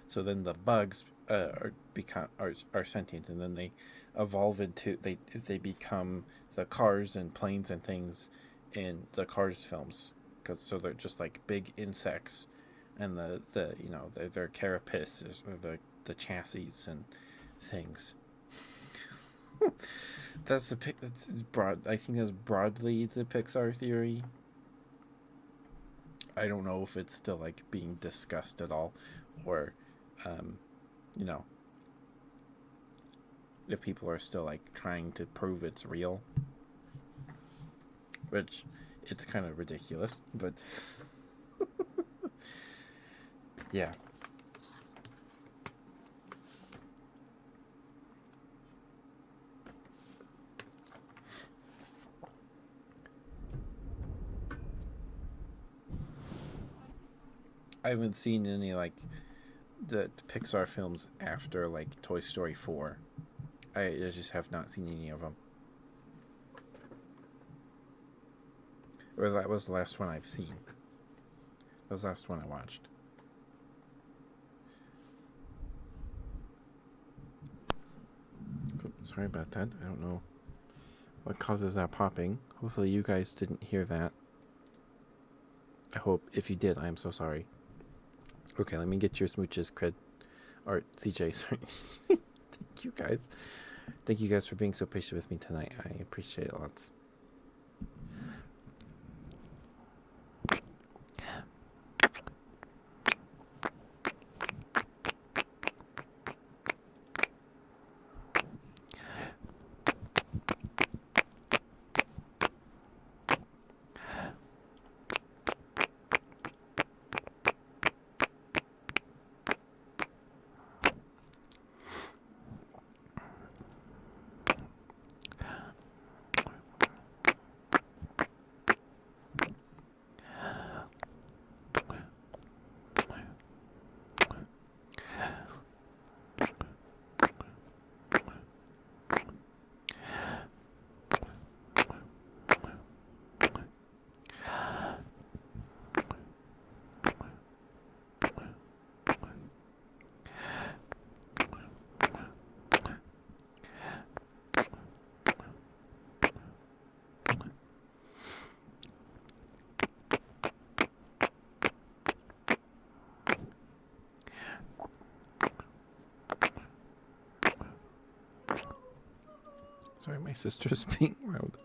So then the bugs are sentient, and then they evolve into they become the cars and planes and things in the Cars films, because so they're just like big insects, and their carapace or the chassis and things. That's broad. I think that's broadly the Pixar theory. I don't know if it's still like being discussed at all, or um, you know, if people are still like trying to prove it's real, which it's kind of ridiculous, but yeah. I haven't seen any like the Pixar films after like Toy Story 4. I just have not seen any of them. Or that was the last one I've seen. That was the last one I watched. Oh, sorry about that. I don't know what causes that popping. Hopefully you guys didn't hear that. I hope. If you did, I am so sorry. Okay, let me get your smooches, Cred. Or CJ, sorry. Thank you guys. Thank you guys for being so patient with me tonight. I appreciate it lots. My sister's being rude.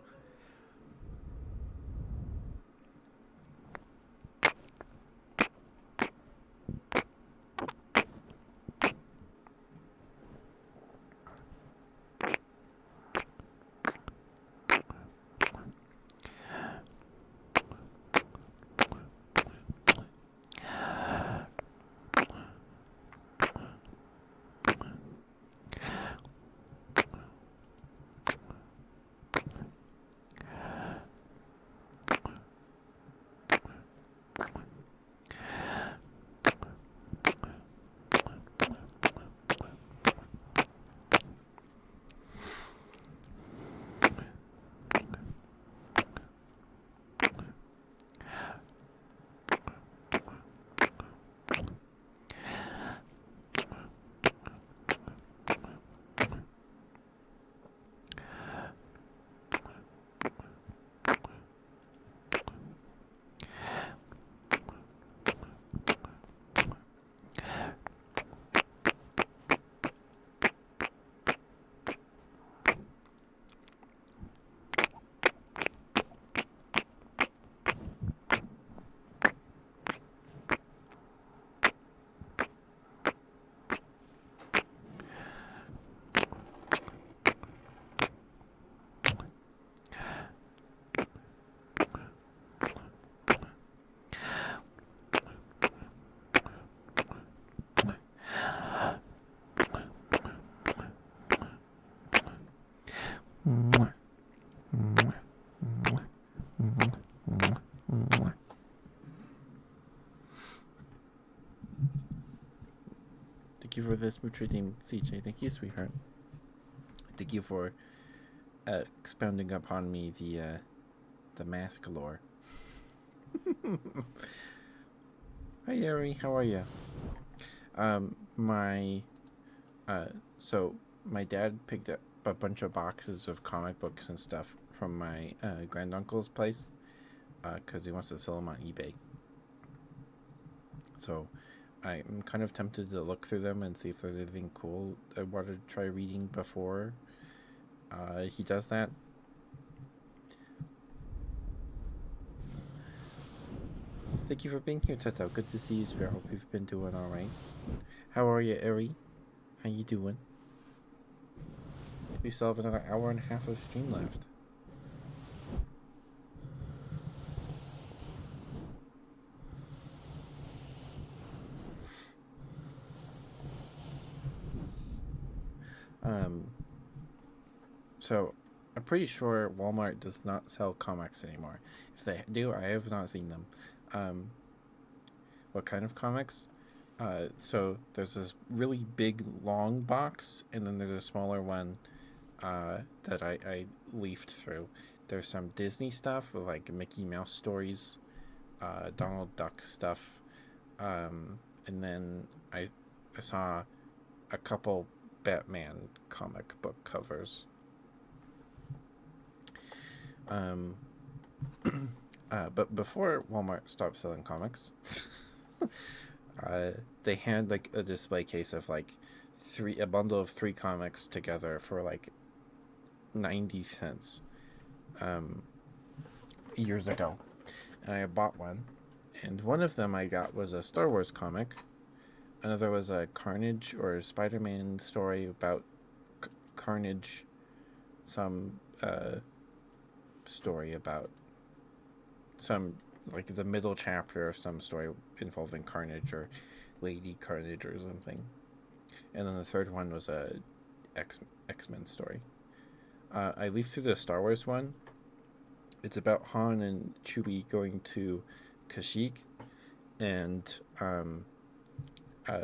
Thank you for this smooth trading, CJ. Thank you, sweetheart. Thank you for expounding upon me the mask lore. Hi, Yuri. How are you? So my dad picked up a bunch of boxes of comic books and stuff from my granduncle's place because he wants to sell them on eBay. So I'm kind of tempted to look through them and see if there's anything cool I want to try reading before he does that. Thank you for being here, Tato. Good to see you, sir. Hope you've been doing all right. How are you, Eri? How you doing? We still have another hour and a half of stream left. So I'm pretty sure Walmart does not sell comics anymore. If they do, I have not seen them. What kind of comics? So there's this really big long box, and then there's a smaller one that I leafed through. There's some Disney stuff with like Mickey Mouse stories, Donald Duck stuff, and then I saw a couple Batman comic book covers. But before Walmart stopped selling comics, they had like a display case of like a bundle of 3 comics together for like 90 cents years ago, and I bought one, and one of them I got was a Star Wars comic. Another was a Carnage or Spider-Man story about Carnage, some story about some, like the middle chapter of some story involving Carnage or Lady Carnage or something. And then the third one was a X-Men story. I leafed through the Star Wars one. It's about Han and Chewie going to Kashyyyk, and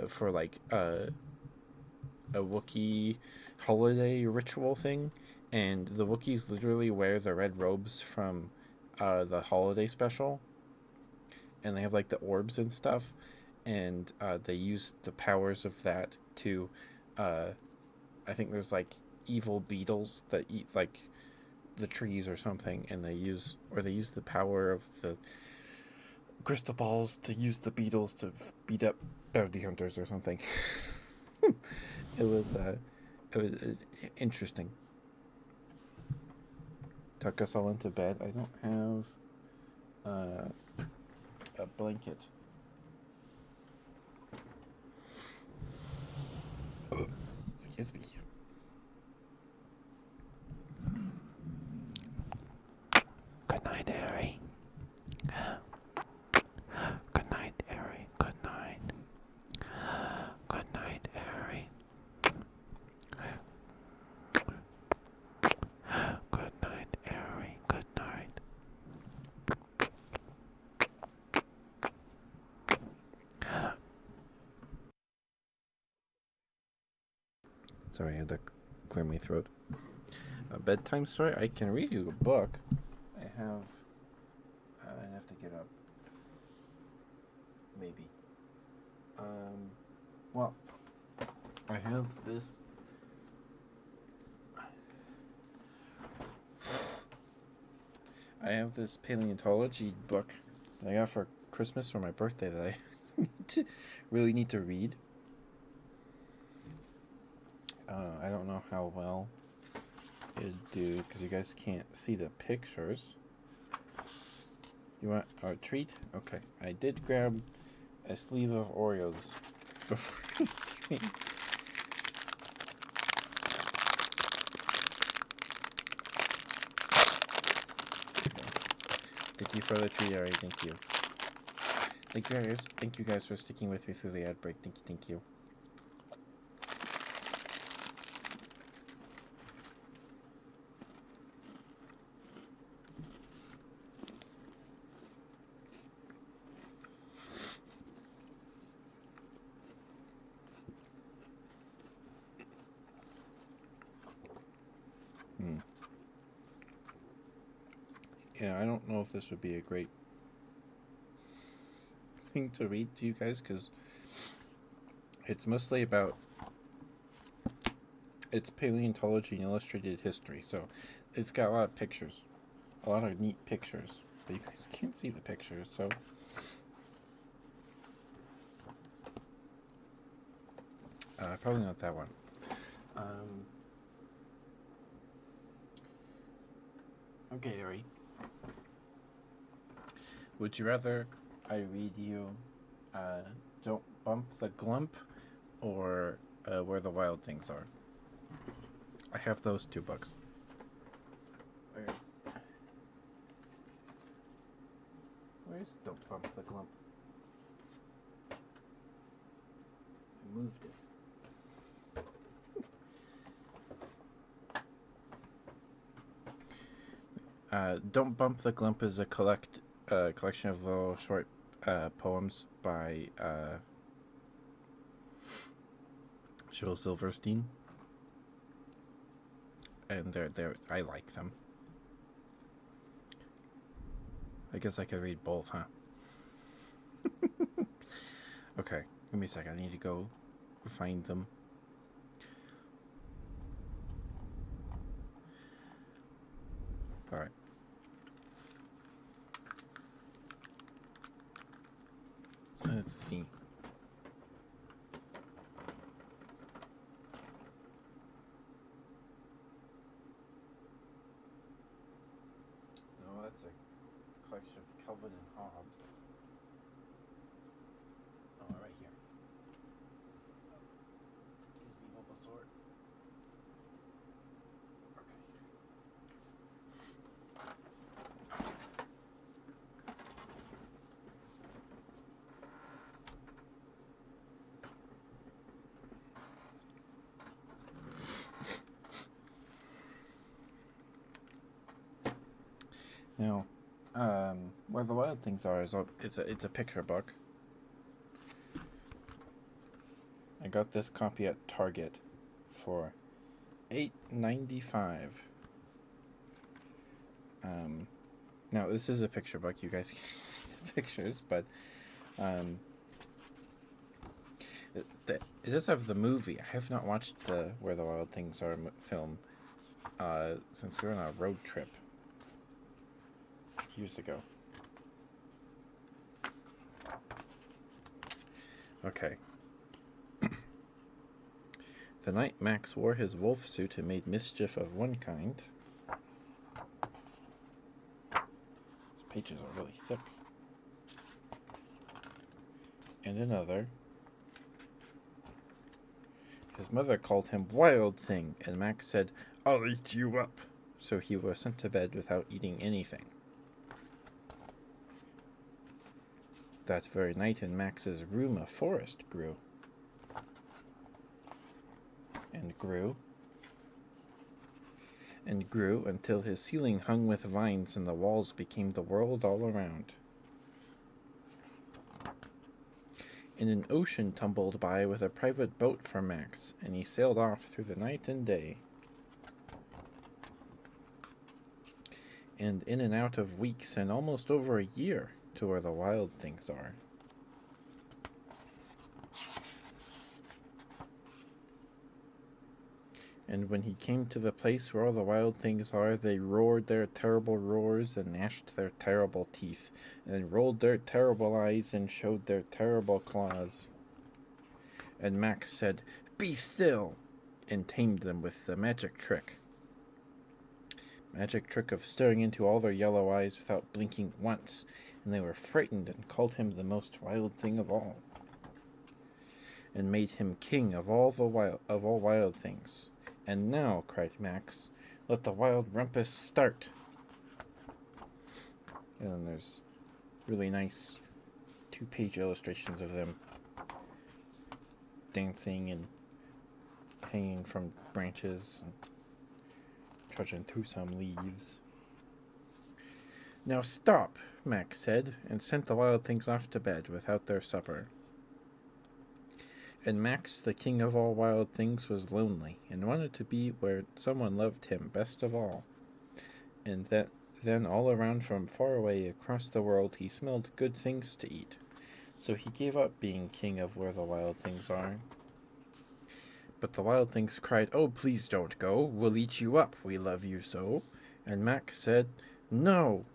for like a Wookiee holiday ritual thing, and the Wookiees literally wear the red robes from the holiday special, and they have like the orbs and stuff, and they use the powers of that to I think there's like evil beetles that eat like the trees or something, and they use the power of the crystal balls to use the beetles to beat up bounty hunters or something. It was interesting. tuck us all into bed. I don't have a blanket. Excuse me. Good night, Harry. Good night, Harry. Good night. Good night, Harry. Good night, Harry. Good night. Sorry, I had to clear my throat. A bedtime story? I can read you a book. I have to get up. Maybe. Well, I have this. I have this paleontology book that I got for Christmas or my birthday that I really need to read. I don't know how well it'd do because you guys can't see the pictures. You want a treat? Okay. I did grab a sleeve of Oreos before the treat. Thank you for the treat, Ari. Thank you. Thank you guys for sticking with me through the ad break. Thank you. Yeah, I don't know if this would be a great thing to read to you guys because it's mostly about it's paleontology and illustrated history, so it's got a lot of pictures, a lot of neat pictures, but you guys can't see the pictures, so probably not that one. Okay, Ari. Would you rather I read you Don't Bump the Glump or Where the Wild Things Are? I have those two books. Where's Don't Bump the Glump? I moved it. Don't Bump the Glump is a collection of little short poems by Shel Silverstein, and they're I like them. I guess I could read both, huh? Okay, give me a second. I need to go find them. All right. Let's see. No, that's a collection of Calvin and Hobbes. Oh, right here. Excuse me, Bulbasaur. Now, Where the Wild Things Are is it's a picture book. I got this copy at Target for $8.95. Now this is a picture book. You guys can't see the pictures, but it does have the movie. I have not watched the Where the Wild Things Are film since we were on a road trip years ago. Okay. The night Max wore his wolf suit and made mischief of one kind, Pages are really thick. And another. His mother called him Wild Thing, and Max said, "I'll eat you up." So he was sent to bed without eating anything. That very night in Max's room a forest grew. And grew. And grew until his ceiling hung with vines and the walls became the world all around. And an ocean tumbled by with a private boat for Max, and he sailed off through the night and day. And in and out of weeks and almost over a year to where the wild things are. And when he came to the place where all the wild things are, they roared their terrible roars and gnashed their terrible teeth, and rolled their terrible eyes and showed their terrible claws. And Max said, "Be still," and tamed them with the magic trick. Magic trick of staring into all their yellow eyes without blinking once, and they were frightened and called him the most wild thing of all, and made him king of all wild things. "And now," cried Max, "let the wild rumpus start." And then there's really nice 2-page illustrations of them dancing and hanging from branches and trudging through some leaves. "Now stop," Max said, and sent the wild things off to bed without their supper. And Max, the king of all wild things, was lonely, and wanted to be where someone loved him best of all. And then all around from far away across the world he smelled good things to eat. So he gave up being king of where the wild things are. But the wild things cried, "Oh, please don't go. We'll eat you up. We love you so." And Max said, "No."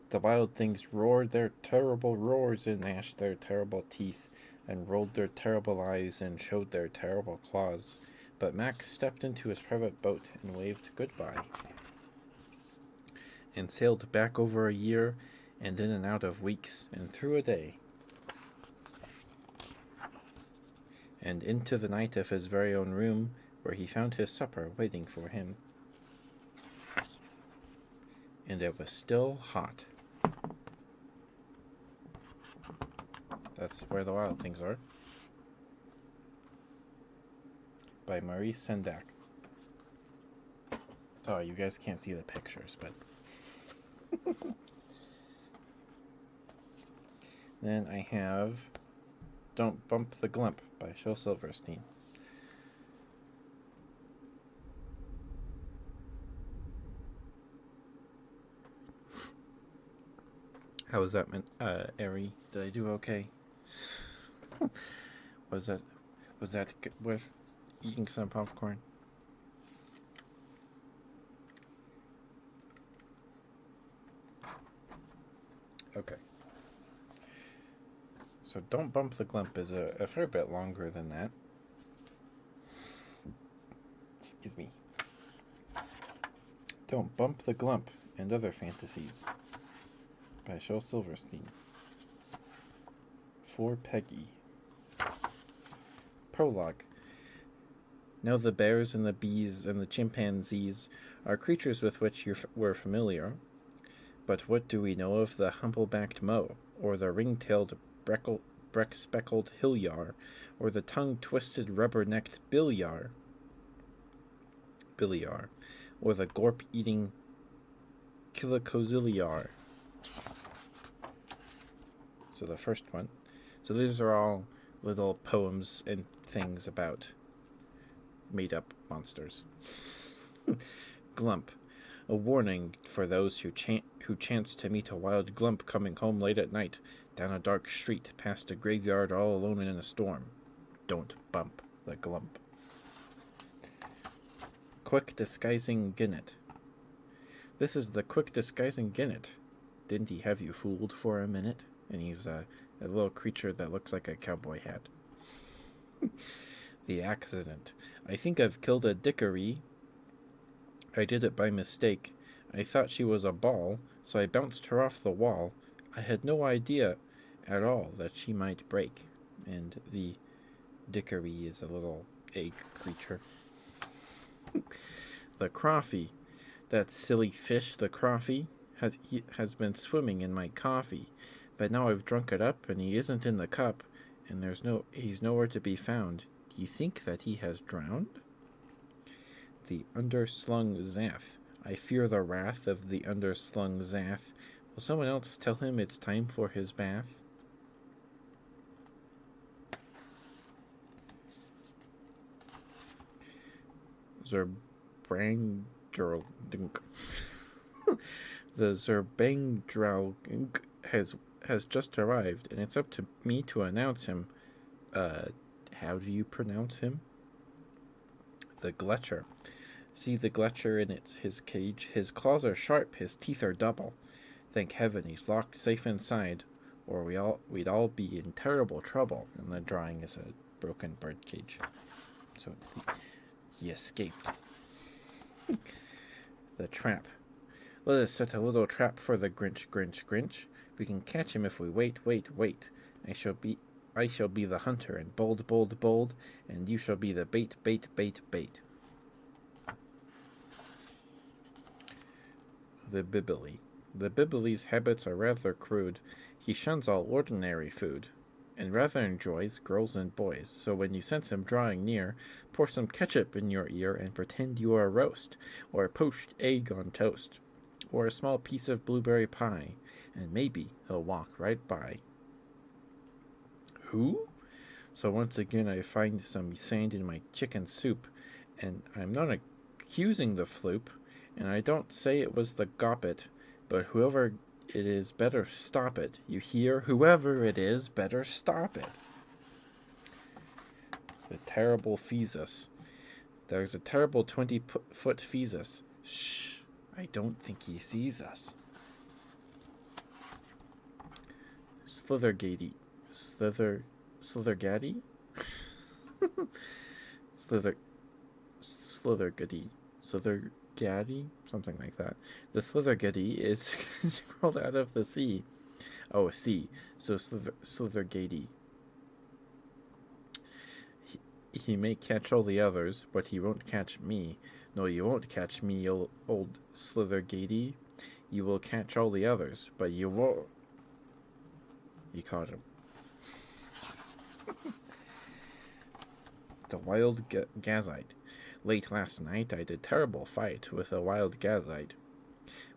The wild things roared their terrible roars and gnashed their terrible teeth, and rolled their terrible eyes and showed their terrible claws. But Max stepped into his private boat and waved goodbye, and sailed back over a year, and in and out of weeks, and through a day, and into the night of his very own room, where he found his supper waiting for him. And it was still hot. That's Where the Wild Things Are, by Maurice Sendak. Sorry, you guys can't see the pictures, but... Then I have Don't Bump the Glump by Shel Silverstein. How was that, Ari? Did I do okay? Was that worth eating some popcorn? Okay. So Don't Bump the Glump is a fair bit longer than that. Excuse me. Don't Bump the Glump and Other Fantasies by Shel Silverstein. For Peggy. Prologue. Now the bears and the bees and the chimpanzees are creatures with which we're familiar. But what do we know of the humble-backed moe, or the ring-tailed breck-speckled hillyar, or the tongue-twisted rubber-necked billyar, or the gorp-eating killicozilliar? So the first one. So these are all little poems and things about made-up monsters. Glump. A warning for those who chance to meet a wild glump coming home late at night, down a dark street, past a graveyard all alone in a storm. Don't bump the glump. Quick Disguising Ginnet. This is the Quick Disguising Ginnet. Didn't he have you fooled for a minute? And he's a little creature that looks like a cowboy hat. The accident. I think I've killed a dickory. I did it by mistake. I thought she was a ball, so I bounced her off the wall. I had no idea at all that she might break. And the dickery is a little egg creature. The crawfie, that silly fish, the crawfie, has been swimming in my coffee, but now I've drunk it up, and he isn't in the cup, and he's nowhere to be found. Do you think that he has drowned? The underslung Zath. I fear the wrath of the underslung Zath. Will someone else tell him it's time for his bath? Zerbrangdrunk. The Zerbrangdrunk has just arrived, and it's up to me to announce him. How do you pronounce him? The Gletcher. See the Gletcher in his cage. His claws are sharp, his teeth are double. Thank heaven he's locked safe inside, or we'd all be in terrible trouble. And the drawing is a broken bird cage. So he escaped. The trap. Let us set a little trap for the Grinch, Grinch, Grinch. We can catch him if we wait. I shall be the hunter, and bold, bold, bold, and you shall be the bait, bait, bait, bait. The Bibili. The Bibili's habits are rather crude. He shuns all ordinary food, and rather enjoys girls and boys. So when you sense him drawing near, pour some ketchup in your ear and pretend you are a roast, or a poached egg on toast, or a small piece of blueberry pie, and maybe he'll walk right by. Who? So once again I find some sand in my chicken soup, and I'm not accusing the floop, and I don't say it was the goppet, but whoever it is better stop it. You hear? Whoever it is better stop it. The terrible Phesus. There's a terrible 20-foot Phesus. Shh, I don't think he sees us. Slithergaddy. Slithergaddy? Slithergaddy. Slithergaddy? Something like that. The Slithergaddy is crawled out of the sea. Oh, sea. So Slithergaddy. He may catch all the others, but he won't catch me. No, you won't catch me, old Slithergaddy. You will catch all the others, but you won't. He caught him. The wild Gazite. Late last night I did terrible fight with a wild Gazite,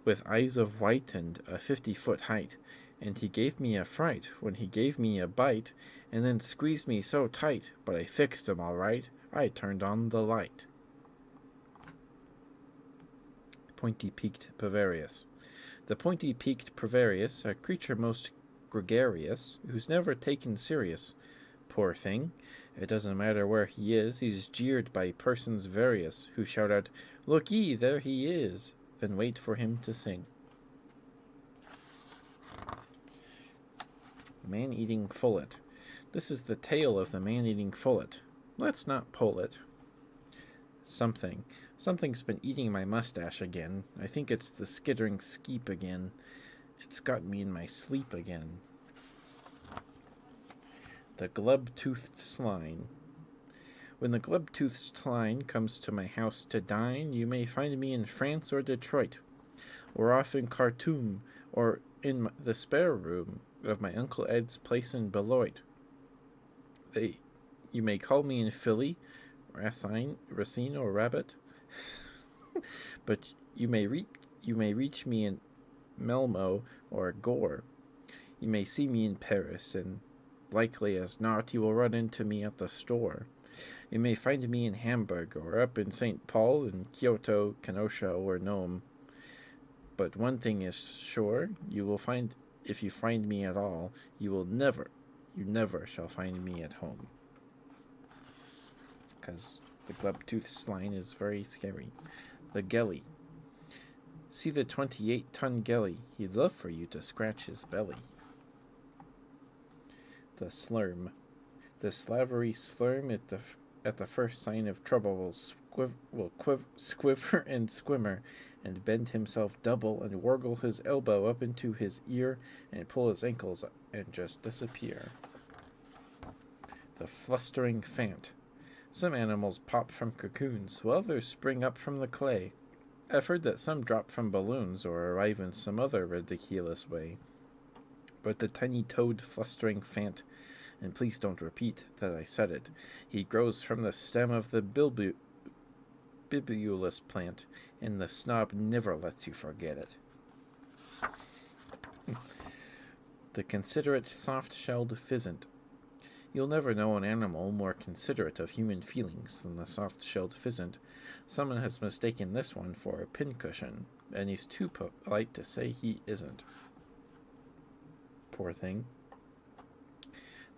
with eyes of white and a 50-foot height, and he gave me a fright when he gave me a bite, and then squeezed me so tight, but I fixed him all right. I turned on the light. Pointy-peaked Pavarius. The pointy-peaked Pavarius, a creature most gregarious, who's never taken serious. Poor thing. It doesn't matter where he is, he's jeered by persons various, who shout out, "Look ye, there he is!" then wait for him to sing. Man-eating Fullet. This is the tale of the man-eating Fullet. Let's not pull it. Something's been eating my mustache again. I think it's the skittering skeep again. It's got me in my sleep again. The glub-toothed Swine. When the glub-toothed swine comes to my house to dine, you may find me in France or Detroit, or off in Khartoum, or in the spare room of my Uncle Ed's place in Beloit. You may call me in Philly, Racine, or Rabbit, but you may reach me in Melmo or Gore. You may see me in Paris, and likely as not, you will run into me at the store. You may find me in Hamburg, or up in St. Paul, in Kyoto, Kenosha, or Nome. But one thing is sure, if you find me at all, you never shall find me at home. Because the glub-toothed swine is very scary. The Gelly. See the 28-ton Gelly, he'd love for you to scratch his belly. The Slurm. The slavery Slurm at the first sign of trouble will squiver and squimmer, and bend himself double, and wargle his elbow up into his ear, and pull his ankles up, and just disappear. The flustering fant. Some animals pop from cocoons, while others spring up from the clay. I've heard that some drop from balloons or arrive in some other ridiculous way. But the tiny toad flustering fant, and please don't repeat that I said it, he grows from the stem of the bibulus plant, and the snob never lets you forget it. The considerate soft-shelled pheasant. You'll never know an animal more considerate of human feelings than the soft-shelled pheasant. Someone has mistaken this one for a pincushion, and he's too polite to say he isn't. Poor thing.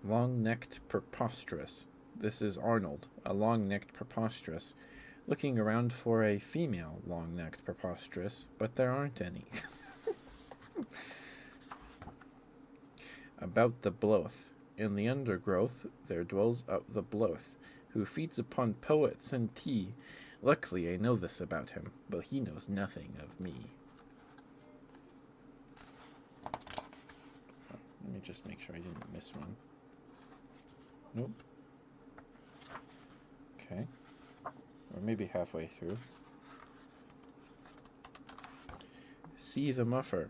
Long-necked preposterous. This is Arnold, a long-necked preposterous, looking around for a female long-necked preposterous, but there aren't any. About the Bloth. In the undergrowth there dwells the Bloth, who feeds upon poets and tea. Luckily I know this about him, but he knows nothing of me. Let me just make sure I didn't miss one. Nope. Okay. Or maybe halfway through. See the muffer.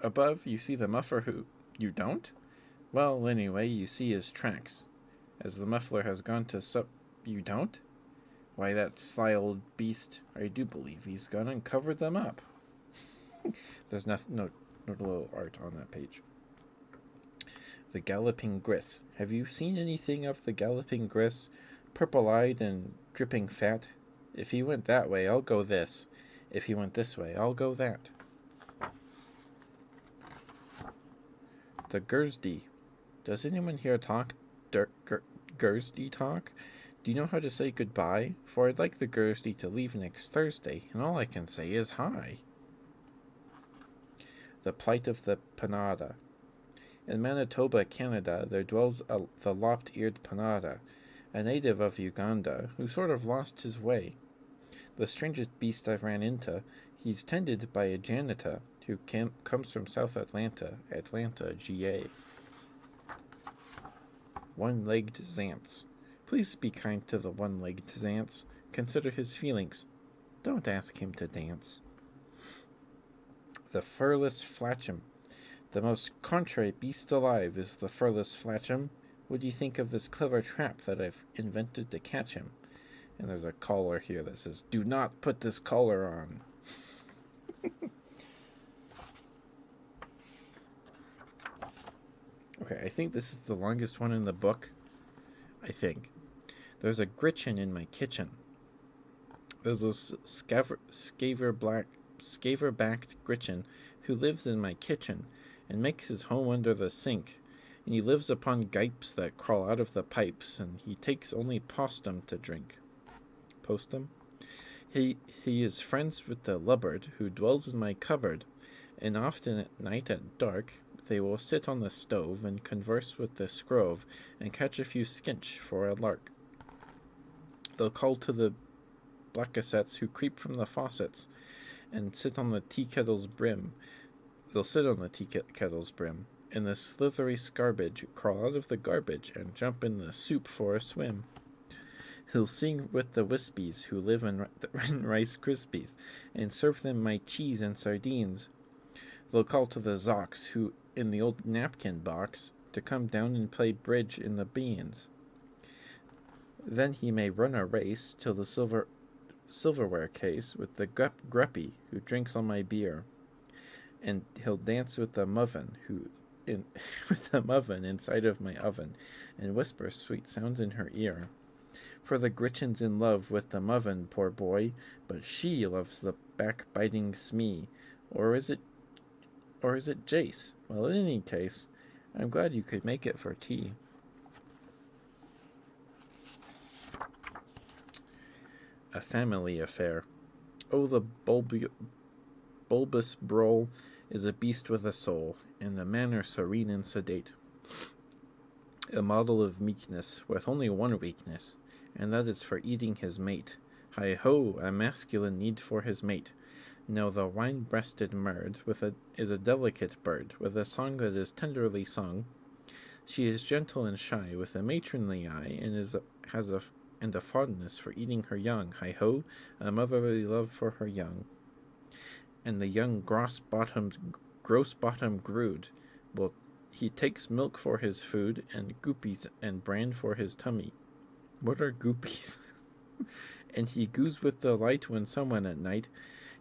Above, you see the muffer who... You don't? Well, anyway, you see his tracks. As the muffler has gone to sup... You don't? Why, that sly old beast, I do believe he's gone and covered them up. There's no little art on that page. The Galloping Gris. Have you seen anything of the Galloping Gris? Purple-eyed and dripping fat? If he went that way, I'll go this. If he went this way, I'll go that. The Gursdy. Does anyone here talk Gursdy talk? Do you know how to say goodbye? For I'd like the Gursdy to leave next Thursday, and all I can say is hi. The Plight of the Panada. In Manitoba, Canada, there dwells the lopped-eared Panada, a native of Uganda, who sort of lost his way. The strangest beast I've ran into. He's tended by a janitor who comes from South Atlanta, GA. One-legged Zantz. Please be kind to the one-legged Zantz. Consider his feelings. Don't ask him to dance. The furless Flatcham. The most contrary beast alive is the furless Flatcham. What do you think of this clever trap that I've invented to catch him? And there's a collar here that says, "Do not put this collar on." Okay, I think this is the longest one in the book. I think. There's a Gretchen in my kitchen. There's a scaver-backed Gretchen who lives in my kitchen and makes his home under the sink. And he lives upon gipes that crawl out of the pipes, and he takes only postum to drink. Postum? He is friends with the lubbard who dwells in my cupboard, and often at night at dark they will sit on the stove and converse with the scrove and catch a few skinch for a lark. They'll call to the blackassets who creep from the faucets and sit on the tea kettle's brim. They'll sit on the tea kettle's brim, and the slithery scarbage crawl out of the garbage and jump in the soup for a swim. He'll sing with the wispies who live in Rice Krispies and serve them my cheese and sardines. They'll call to the Zocks who in the old napkin box to come down and play bridge in the beans. Then he may run a race till the silverware case with the gruppy who drinks all my beer, and he'll dance with the muffin with the muffin inside of my oven, and whisper sweet sounds in her ear. For the Gretchen's in love with the muffin, poor boy, but she loves the backbiting Smee, or is it Jace? Well, in any case, I'm glad you could make it for tea. A family affair. Oh, the bulbous Broll is a beast with a soul, and a manner serene and sedate. A model of meekness, with only one weakness, and that is for eating his mate, Hi ho, a masculine need for his mate. Now the wine-breasted is a delicate bird, with a song that is tenderly sung. She is gentle and shy, with a matronly eye, and has a fondness for eating her young. Hi ho, a motherly love for her young. And the young gross bottomed grood, well, he takes milk for his food, and goopies and bran for his tummy. What are goopies? And he goos with delight when someone at night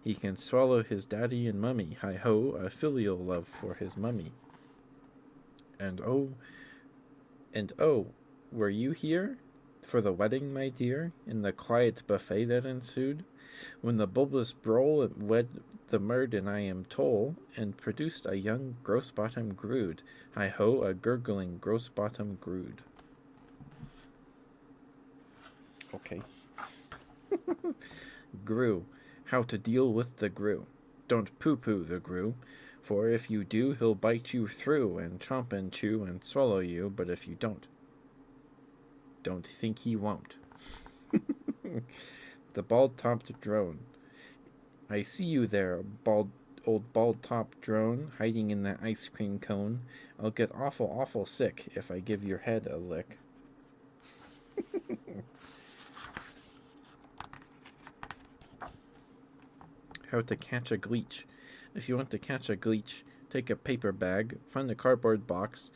he can swallow his daddy and mummy. Hi ho, a filial love for his mummy. And oh, were you here for the wedding, my dear, in the quiet buffet that ensued, when the bulbous browl wed the murd and I am toll, and produced a young gross-bottom grood. Hi ho, a gurgling gross-bottom grood. Okay. Grue. How to deal with the grue. Don't poo-poo the grue, for if you do, he'll bite you through, and chomp and chew and swallow you, but if you don't think he won't. The bald-topped drone. I see you there, old bald-topped drone, hiding in that ice cream cone. I'll get awful sick if I give your head a lick. How to catch a gleech. If you want to catch a gleech, take a paper bag, find a cardboard box,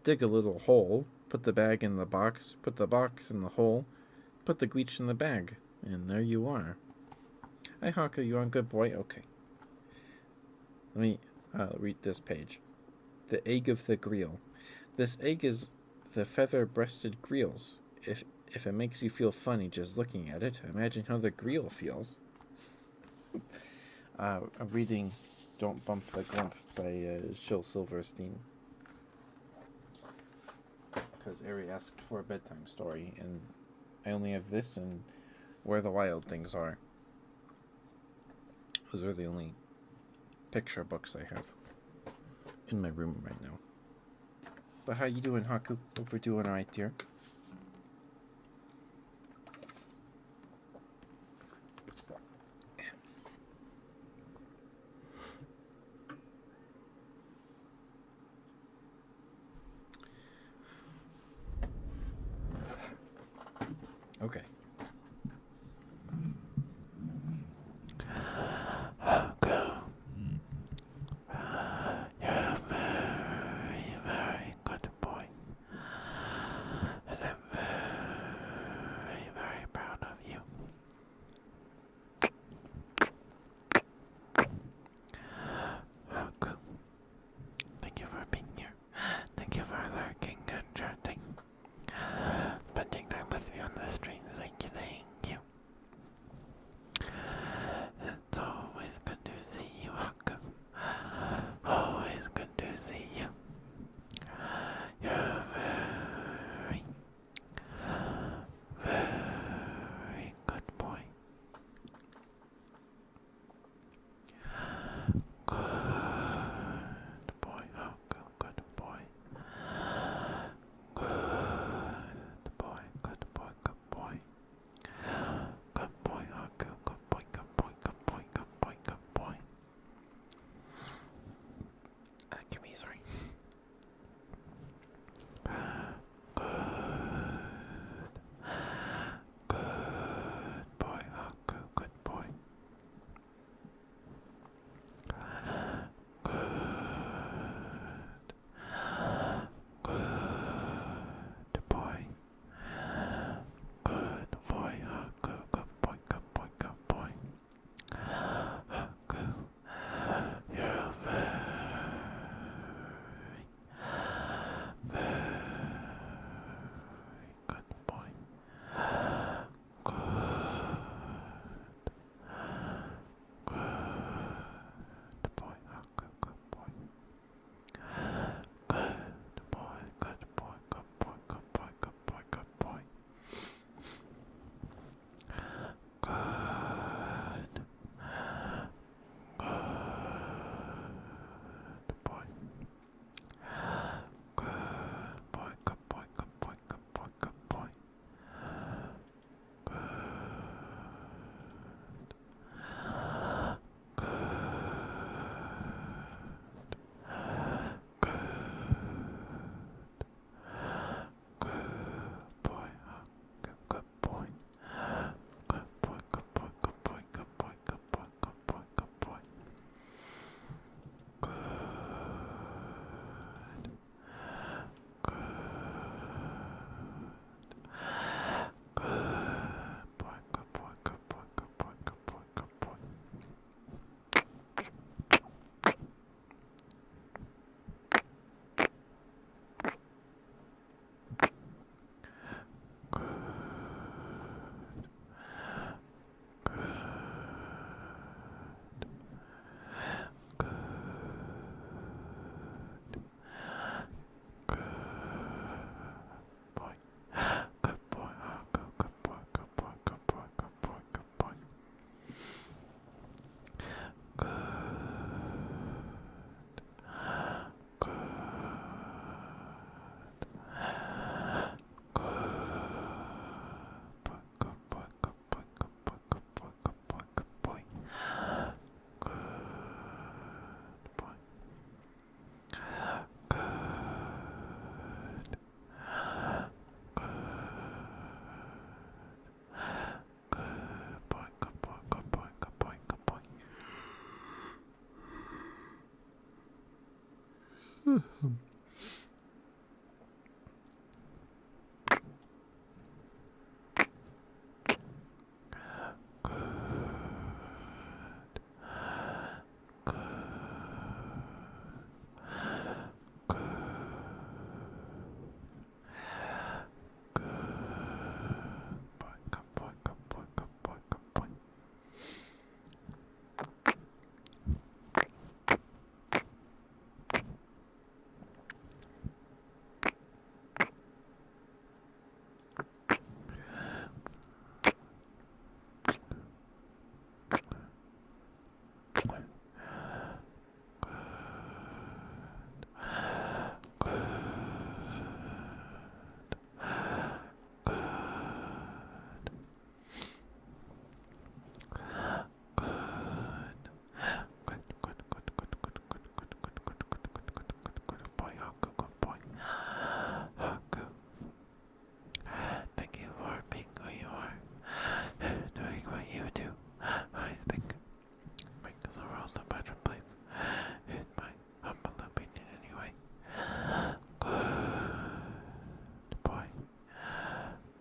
dig a little hole, put the bag in the box, put the box in the hole, put the gleech in the bag, and there you are. Hi, Hawker, you on, good boy? Okay. Let me read this page. The egg of the greel. This egg is the feather-breasted greel's. If it makes you feel funny just looking at it, imagine how the greel feels. I'm reading Don't Bump the Glimp by Shel Silverstein. Because Ari asked for a bedtime story, and I only have this and Where the Wild Things Are. Those are the only picture books I have in my room right now. But how you doing, Haku? Hope we're doing alright, dear. Okay. You're a very, very good boy. And I'm very, very proud of you. Okay. Thank you for being here. Thank you for lurking and chatting. Spending time with me on the stream. Thank Good boy, good boy, good boy, good boy. Good boy, Haku, good boy. Haku, thank you for being who you are, doing what you do. I think makes the world a better place, in my humble opinion anyway. Good boy.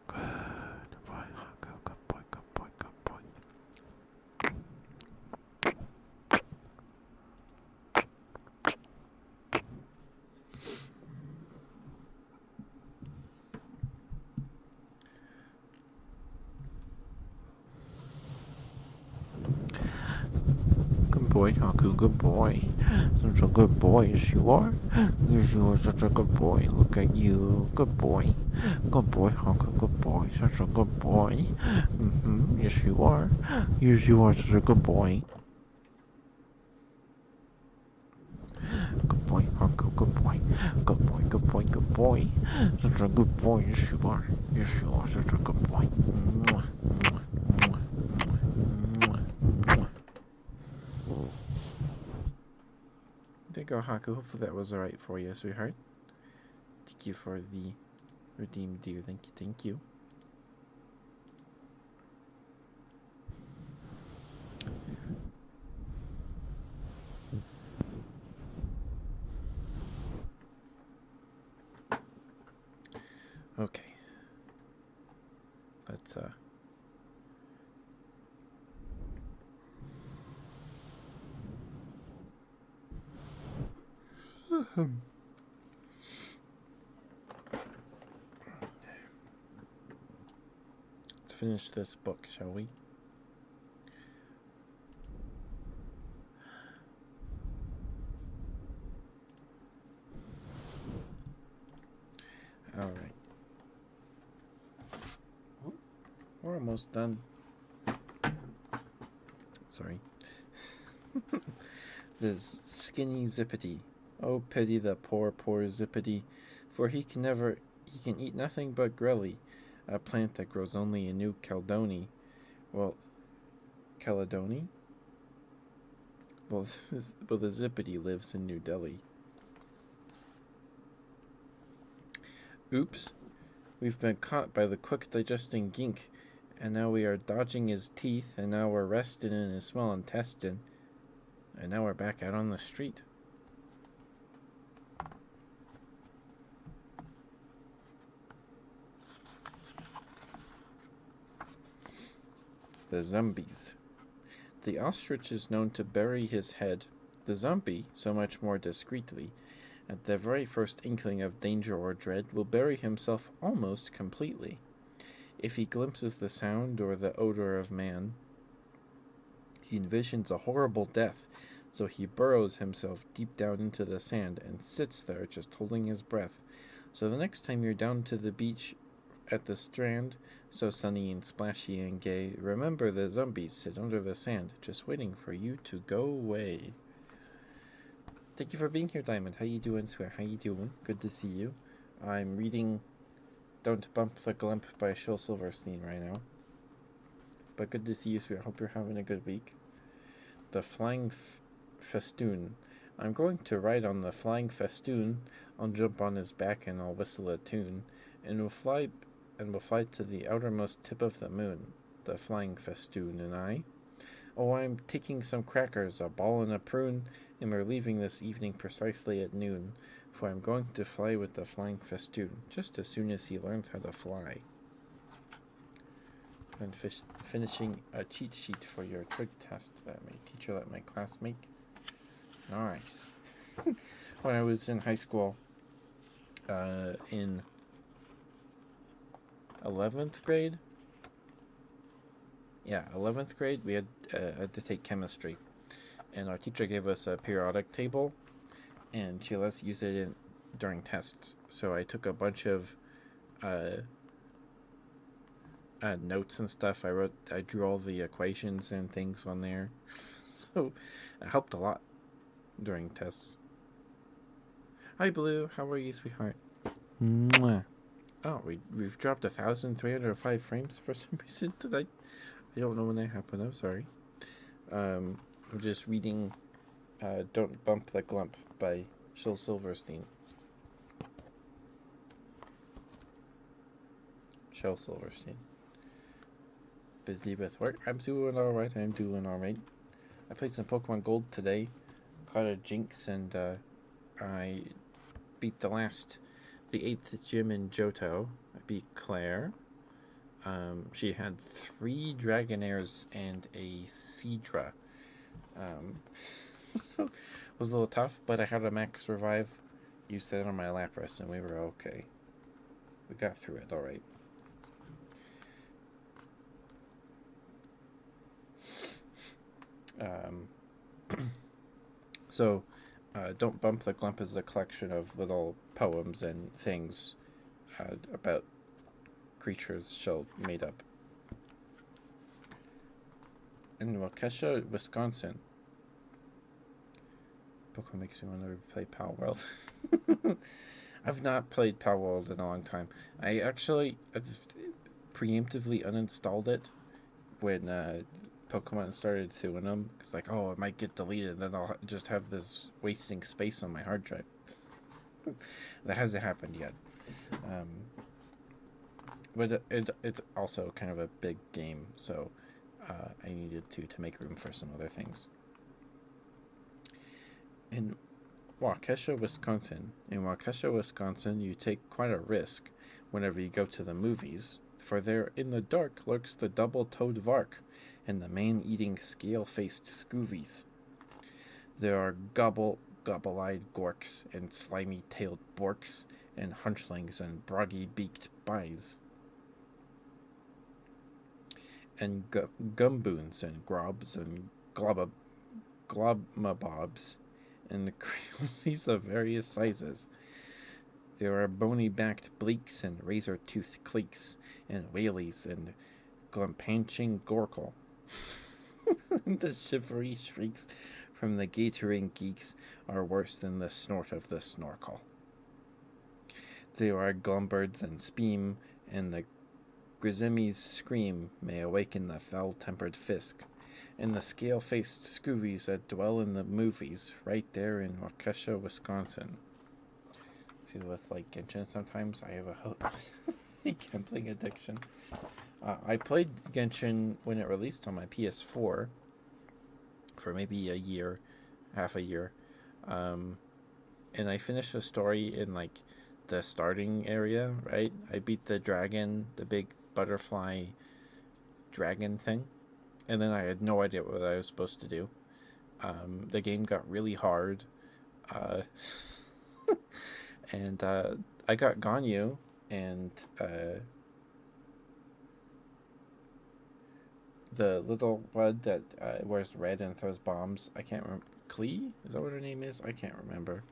Good boy, Haku, good boy, good boy, good boy. Good boy, Haku, good boy. Such a good boy, yes you are. Yes you are such a good boy. Look at you. Good boy. Good boy, Haku, good boy. Such a good boy. Yes you are. Yes you are such a good boy. Good boy, Haku, good boy. Good boy, good boy, good boy. Such a good boy, yes you are. Yes you are such a good boy. Mwah, mwah, mwah, mwah, mwah. There you go, Haku. Hopefully that was alright for you, sweetheart. Thank you for the redeemed deer. Thank you, thank you. Okay. Let's finish this book, shall we? Alright. We're almost done. Sorry. There's skinny Zippity. Oh, pity the poor, poor Zippity, for he can eat nothing but grelly, a plant that grows only in New Caledony. Well, Caledony? Well, the Zippity lives in New Delhi. Oops. We've been caught by the quick-digesting gink, and now we are dodging his teeth, and now we're resting in his small intestine, and now we're back out on the street. The zombies. The ostrich is known to bury his head, the zombie so much more discreetly. At the very first inkling of danger or dread, will bury himself almost completely. If he glimpses the sound or the odor of man, he envisions a horrible death, so he burrows himself deep down into the sand and sits there just holding his breath. So the next time you're down to the beach at the strand, so sunny and splashy and gay, remember the zombies sit under the sand, just waiting for you to go away. Thank you for being here, Diamond. How you doing, swear? How you doing? Good to see you. I'm reading Don't Bump the Glump by Shel Silverstein right now. But good to see you, swear. Hope you're having a good week. The Flying Festoon. I'm going to ride on the Flying Festoon. I'll jump on his back and I'll whistle a tune, and we'll fly to the outermost tip of the moon. The Flying Festoon and I. Oh, I'm taking some crackers, a ball and a prune, and we're leaving this evening precisely at noon, for I'm going to fly with the flying festoon, just as soon as he learns how to fly. And finishing a cheat sheet for your trig test that my teacher let my class make. Nice. When I was in high school, in 11th grade, 11th grade, we had to take chemistry, and our teacher gave us a periodic table, and she let us use it during tests. So I took a bunch of notes and stuff. I drew all the equations and things on there, so it helped a lot during tests. Hi, Blue. How are you, sweetheart? Mwah. Oh, we've dropped 1,305 frames for some reason tonight. I don't know when that happened. I'm sorry. I'm just reading Don't Bump the Glump by Shel Silverstein. Shel Silverstein. Busy with work. I'm doing alright. I played some Pokemon Gold today. Caught a Jinx, and I beat the 8th gym in Johto. I beat Claire. She had 3 Dragonairs and a Seadra. So it was a little tough, but I had a max revive. Used that on my Lapras, and we were okay. We got through it alright. So, Don't Bump the Glump is a collection of little poems and things about creatures Shel made up. In Waukesha, Wisconsin. Pokemon makes me want to play Palworld. I've not played Palworld in a long time. I actually preemptively uninstalled it when Pokemon started suing them. It's like, oh, it might get deleted, then I'll just have this wasting space on my hard drive. That hasn't happened yet. But it's also kind of a big game, so I needed to make room for some other things. In Waukesha, Wisconsin, you take quite a risk whenever you go to the movies, for there in the dark lurks the double-toed Vark and the man-eating scale-faced Scoovies. There are gobble-eyed Gorks and slimy-tailed Borks and hunchlings and broggy-beaked Bies. And gumboons and grobs and globmabobs and the crazies of various sizes. There are bony-backed bleaks and razor-toothed cleeks and whaleys and glumpanching gorkle. The shivery shrieks from the gatoring geeks are worse than the snort of the snorkel. There are glumbirds and speam, and the Grizzemmy's scream may awaken the foul-tempered Fisk, and the scale-faced Scoovies that dwell in the movies right there in Waukesha, Wisconsin. Feel with like Genshin sometimes. I have a gambling addiction. I played Genshin when it released on my PS4 for maybe half a year, and I finished the story in like the starting area. Right, I beat the dragon, the big butterfly dragon thing, and then I had no idea what I was supposed to do. The game got really hard, and I got Ganyu, and the little one that wears red and throws bombs. I can't remember. Klee? Is that what her name is? I can't remember.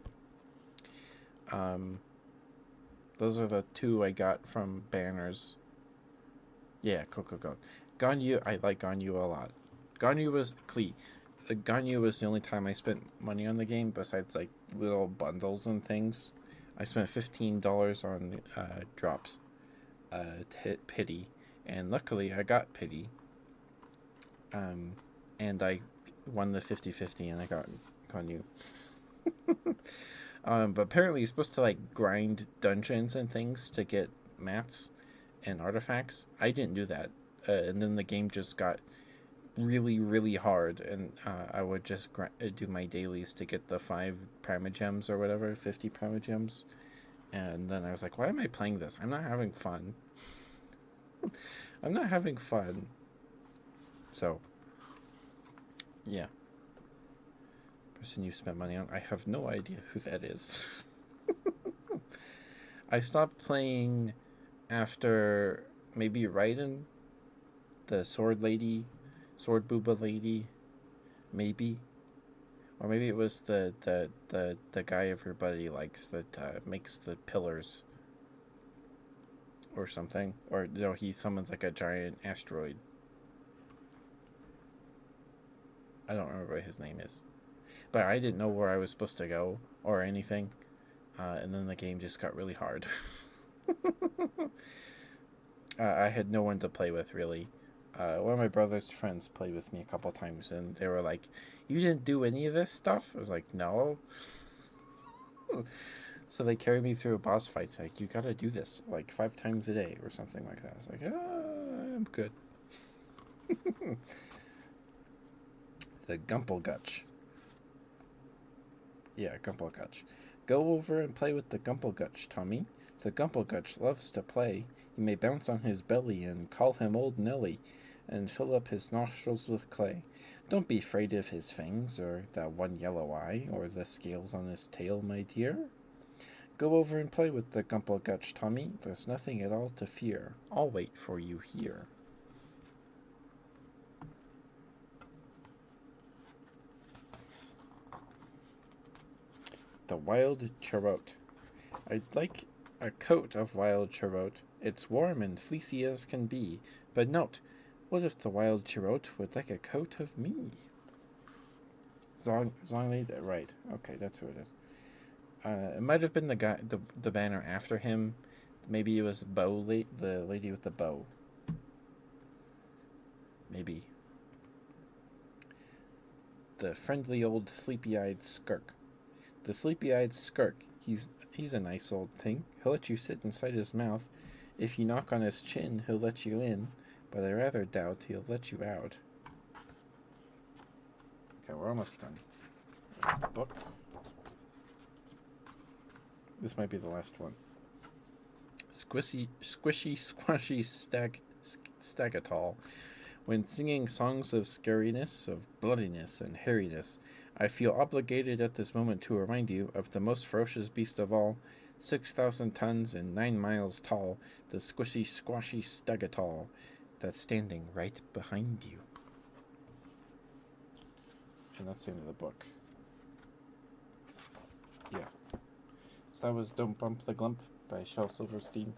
Those are the 2 I got from banners. Yeah, Coco Goat. Ganyu, I like Ganyu a lot. Ganyu was Klee. Ganyu was the only time I spent money on the game, besides like little bundles and things. I spent $15 on drops to hit Pity, and luckily I got Pity. And I won the 50-50, and I got Ganyu. But apparently you're supposed to like grind dungeons and things to get mats and artifacts. I didn't do that, and then the game just got really, really hard, and I would just do my dailies to get the 5 Primogems or whatever, 50 Primogems. And then I was like, why am I playing this? I'm not having fun. I'm not having fun. So, yeah. Person you spent money on, I have no idea who that is. I stopped playing after maybe Raiden, the sword lady, sword booba lady, maybe. Or maybe it was the guy everybody likes that makes the pillars or something. Or no, he summons like a giant asteroid. I don't remember what his name is. But I didn't know where I was supposed to go or anything. And then the game just got really hard. I had no one to play with, really. One of my brother's friends played with me a couple times, and they were like, "You didn't do any of this stuff?" I was like, "No." So they carried me through a boss fight. It's like, "You gotta do this like 5 times a day or something like that." I was like, I'm good." The Gumpelgutch. Yeah, Gumpelgutch. Go over and play with the Gumpelgutch, Tommy. The Gumpelgutch loves to play. You may bounce on his belly and call him Old Nelly, and fill up his nostrils with clay. Don't be afraid of his fangs, or that one yellow eye, or the scales on his tail, my dear. Go over and play with the Gumpelgutch, Tommy. There's nothing at all to fear. I'll wait for you here. The Wild Cheroot. I'd like a coat of wild cheroot. It's warm and fleecy as can be. But note, what if the wild cheroot would like a coat of me? Zhongli, right? Okay, that's who it is. It might have been the guy, the banner after him. Maybe it was the lady with the bow. Maybe. The friendly old sleepy-eyed skirk. The sleepy-eyed skirk. He's a nice old thing. He'll let you sit inside his mouth. If you knock on his chin, he'll let you in, but I rather doubt he'll let you out. Okay, we're almost done. The book. This might be the last one. Squishy, squashy, Stagatol. When singing songs of scariness, of bloodiness, and hairiness, I feel obligated at this moment to remind you of the most ferocious beast of all, 6,000 tons and 9 miles tall, the squishy, Stagatol, that's standing right behind you. And that's the end of the book. Yeah. So that was Don't Bump the Glump by Shel Silverstein.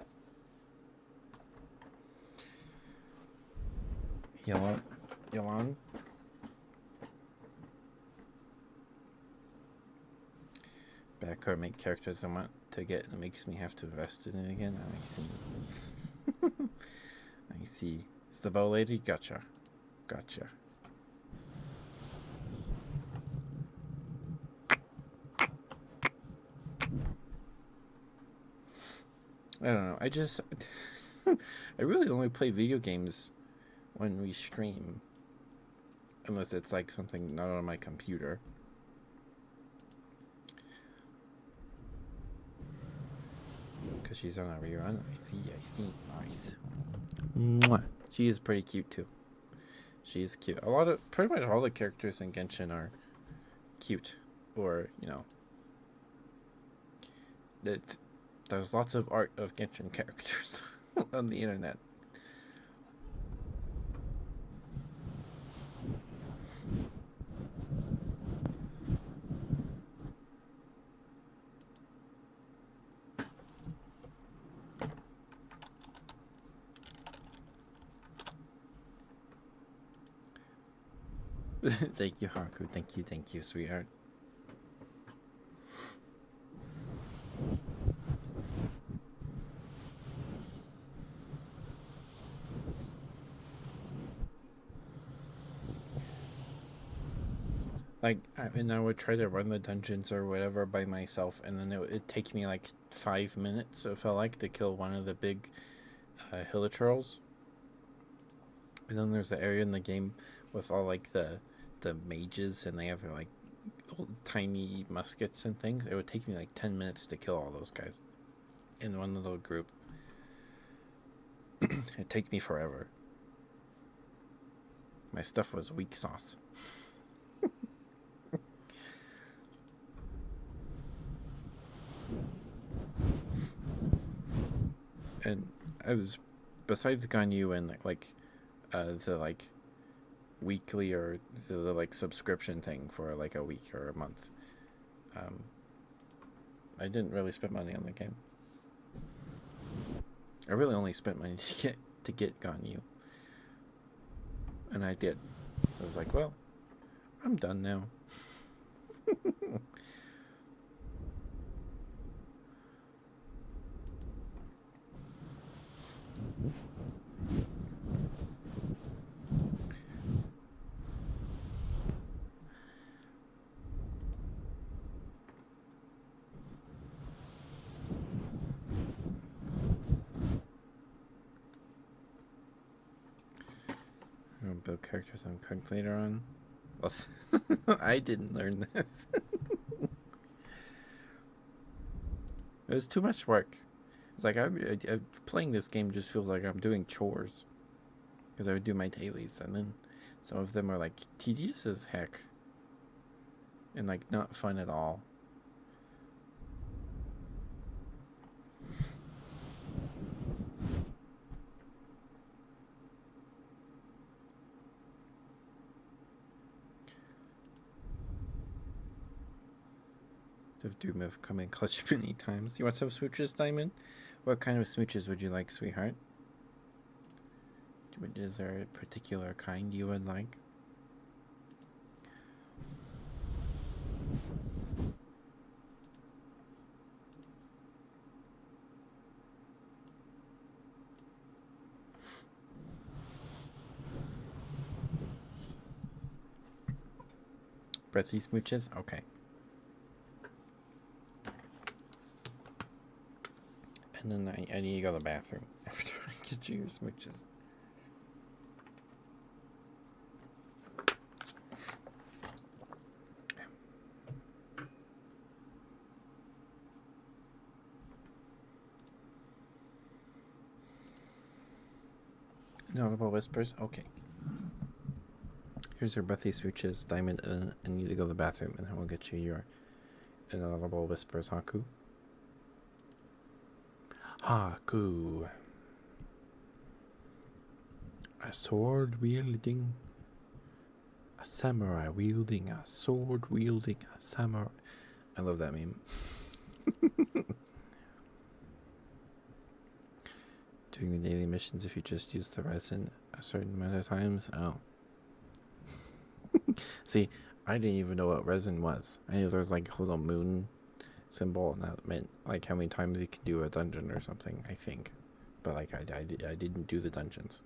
Yalan? Backcourt make characters I want to get, and it makes me have to invest in it again. I see. I see. It's the bow lady? Gotcha. I don't know. I really only play video games when we stream. Unless it's like something not on my computer. Because she's on a rerun. I see. Nice. Mwah. She is pretty cute too. She is cute. Pretty much all the characters in Genshin are cute. Or, there's lots of art of Genshin characters on the internet. Thank you, Haku. Thank you, sweetheart. Like, I would try to run the dungeons or whatever by myself, and then it'd take me like 5 minutes, it felt like, to kill one of the big hilichurls. And then there's the area in the game with all like the mages, and they have their like little tiny muskets and things. It would take me like 10 minutes to kill all those guys in one little group. It'd take me forever. My stuff was weak sauce. And I was, besides Ganyu and like the like weekly or the like subscription thing for like a week or a month, um, I didn't really spend money on the game. I really only spent money to get Ganyu, and I did. So I was like, well, I'm done now. I'm gonna build characters on Cooked later on. Well, I didn't learn that. It was too much work. It's like playing this game just feels like I'm doing chores, because I would do my dailies, and then some of them are like tedious as heck and like not fun at all. The Doom have come in clutch many times. You want some smooches, Diamond? What kind of smooches would you like, sweetheart? Is there a particular kind you would like? Breathy smooches? Okay. And then I need to go to the bathroom after I get you your smooches. Inaudible whispers? Okay. Here's your breathy smooches, Diamond, and I need to go to the bathroom, and then we'll get you your inaudible whispers, Haku. Haku. A sword wielding, a samurai wielding, a sword wielding, a samurai. I love that meme. Doing the daily missions if you just use the resin a certain amount of times. Oh. See, I didn't even know what resin was. I knew there was like a little moon symbol, and that meant like how many times you can do a dungeon or something, I think. But like I didn't do the dungeons.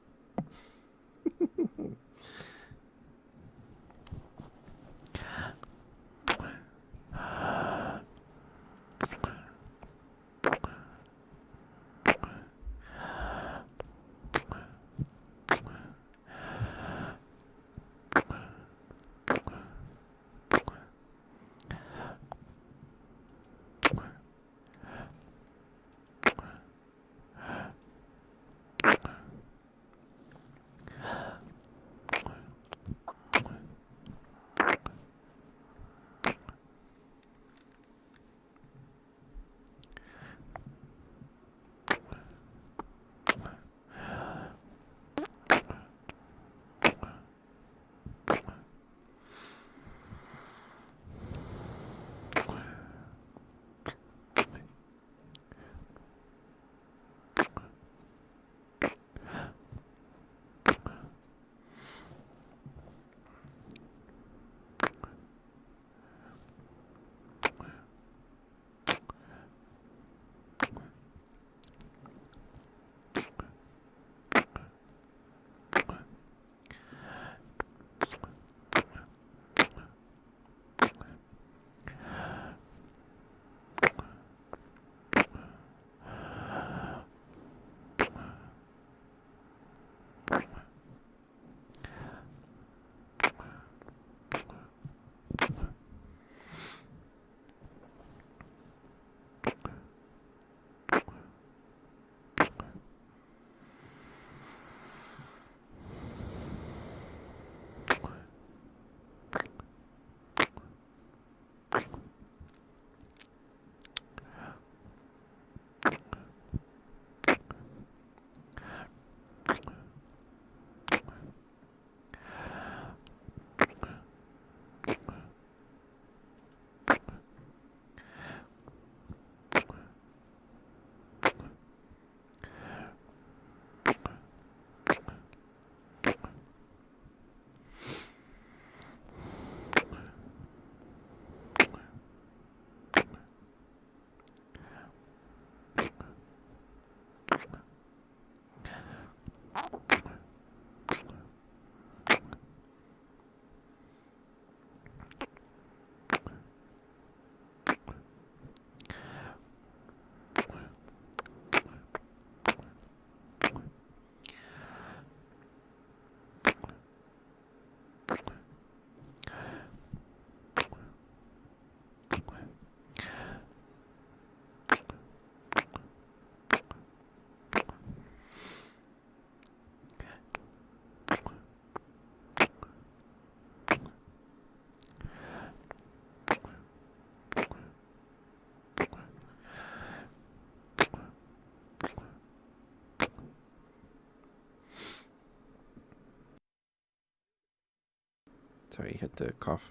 Sorry, I had to cough.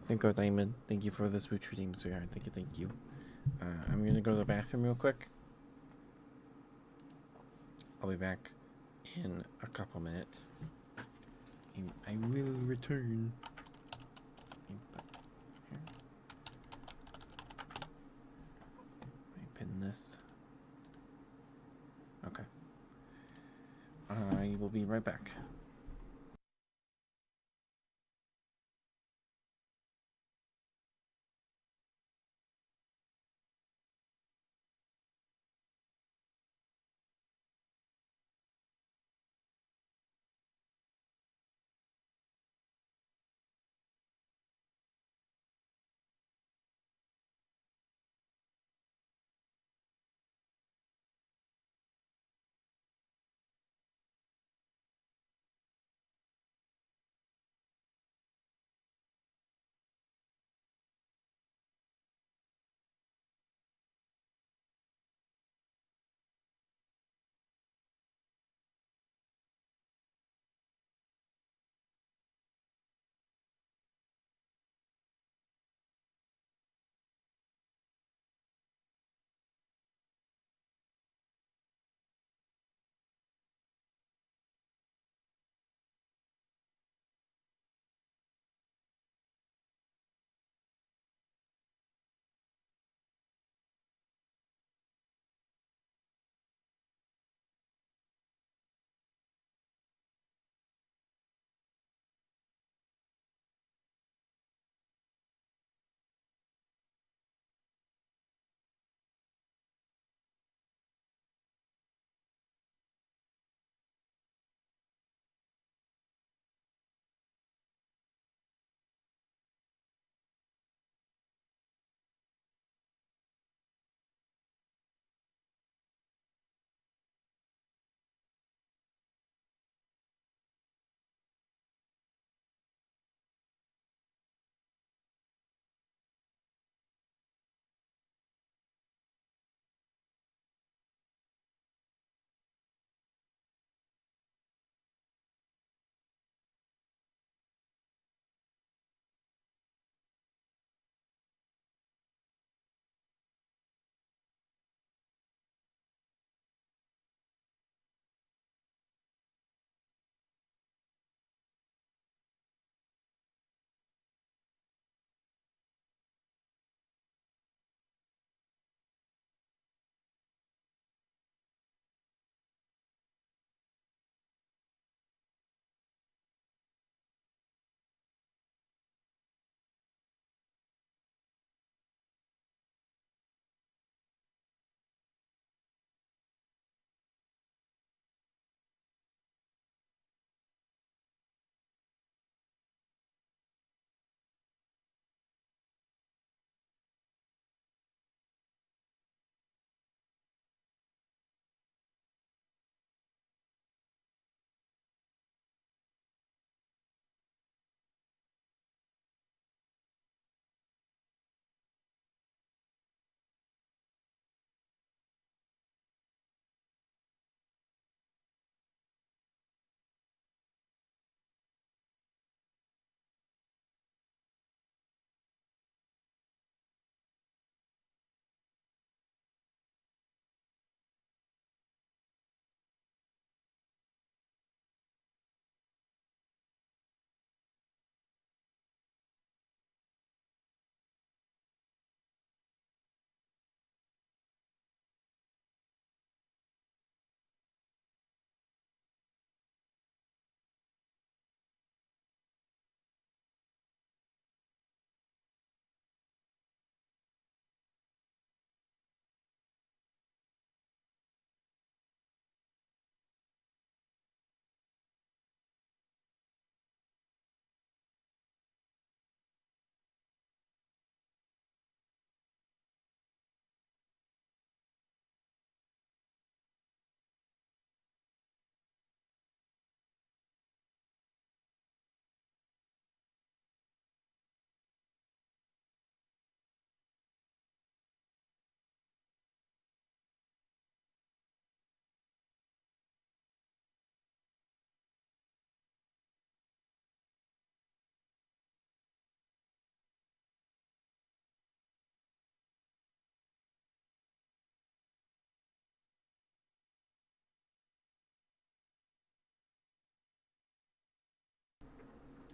Thank you, Diamond. Thank you for the switch redeem, sweetheart. Thank you. I'm gonna go to the bathroom real quick. I'll be back in a couple minutes. And I will return. I pin this. Okay. I will be right back.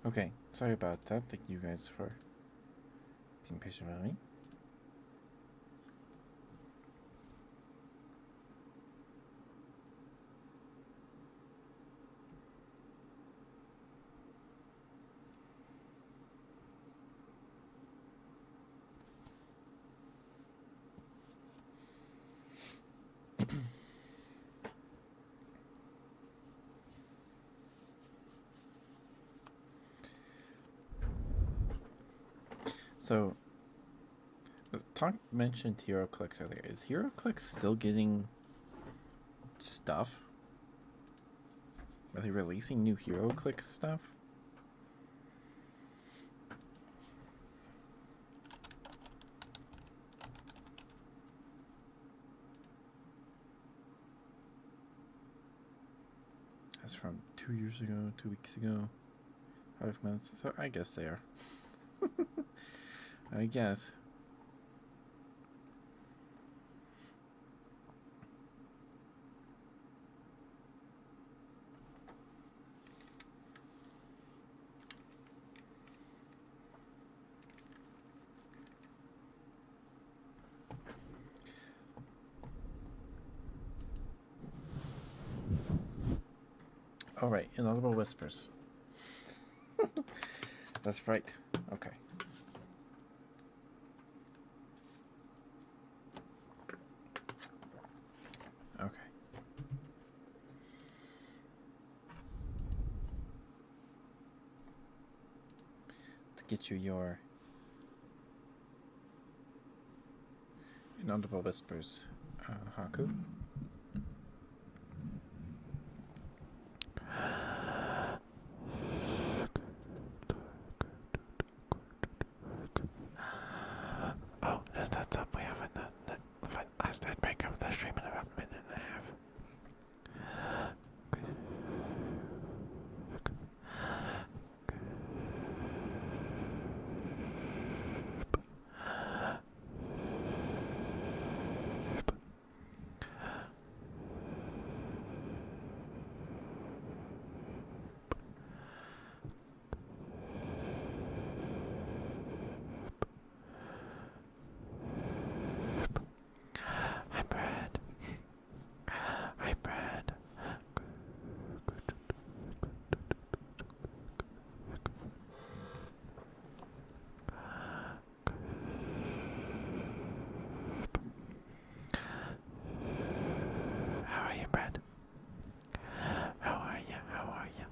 Okay, sorry about that. Thank you guys for being patient with me. So, Talk mentioned HeroClix earlier. Is HeroClix still getting stuff? Are they releasing new HeroClix stuff? That's from 2 years ago, 2 weeks ago, 5 months. So I guess they are. I guess. All right, inaudible whispers. That's right. Okay. Okay. To get you your inaudible whispers, Haku. Oh, that's up. We haven't done that. Last break of the stream in about a minute and a half. Hi, Brad. Hi, Brad. How are you, Brad? How are you? How are you?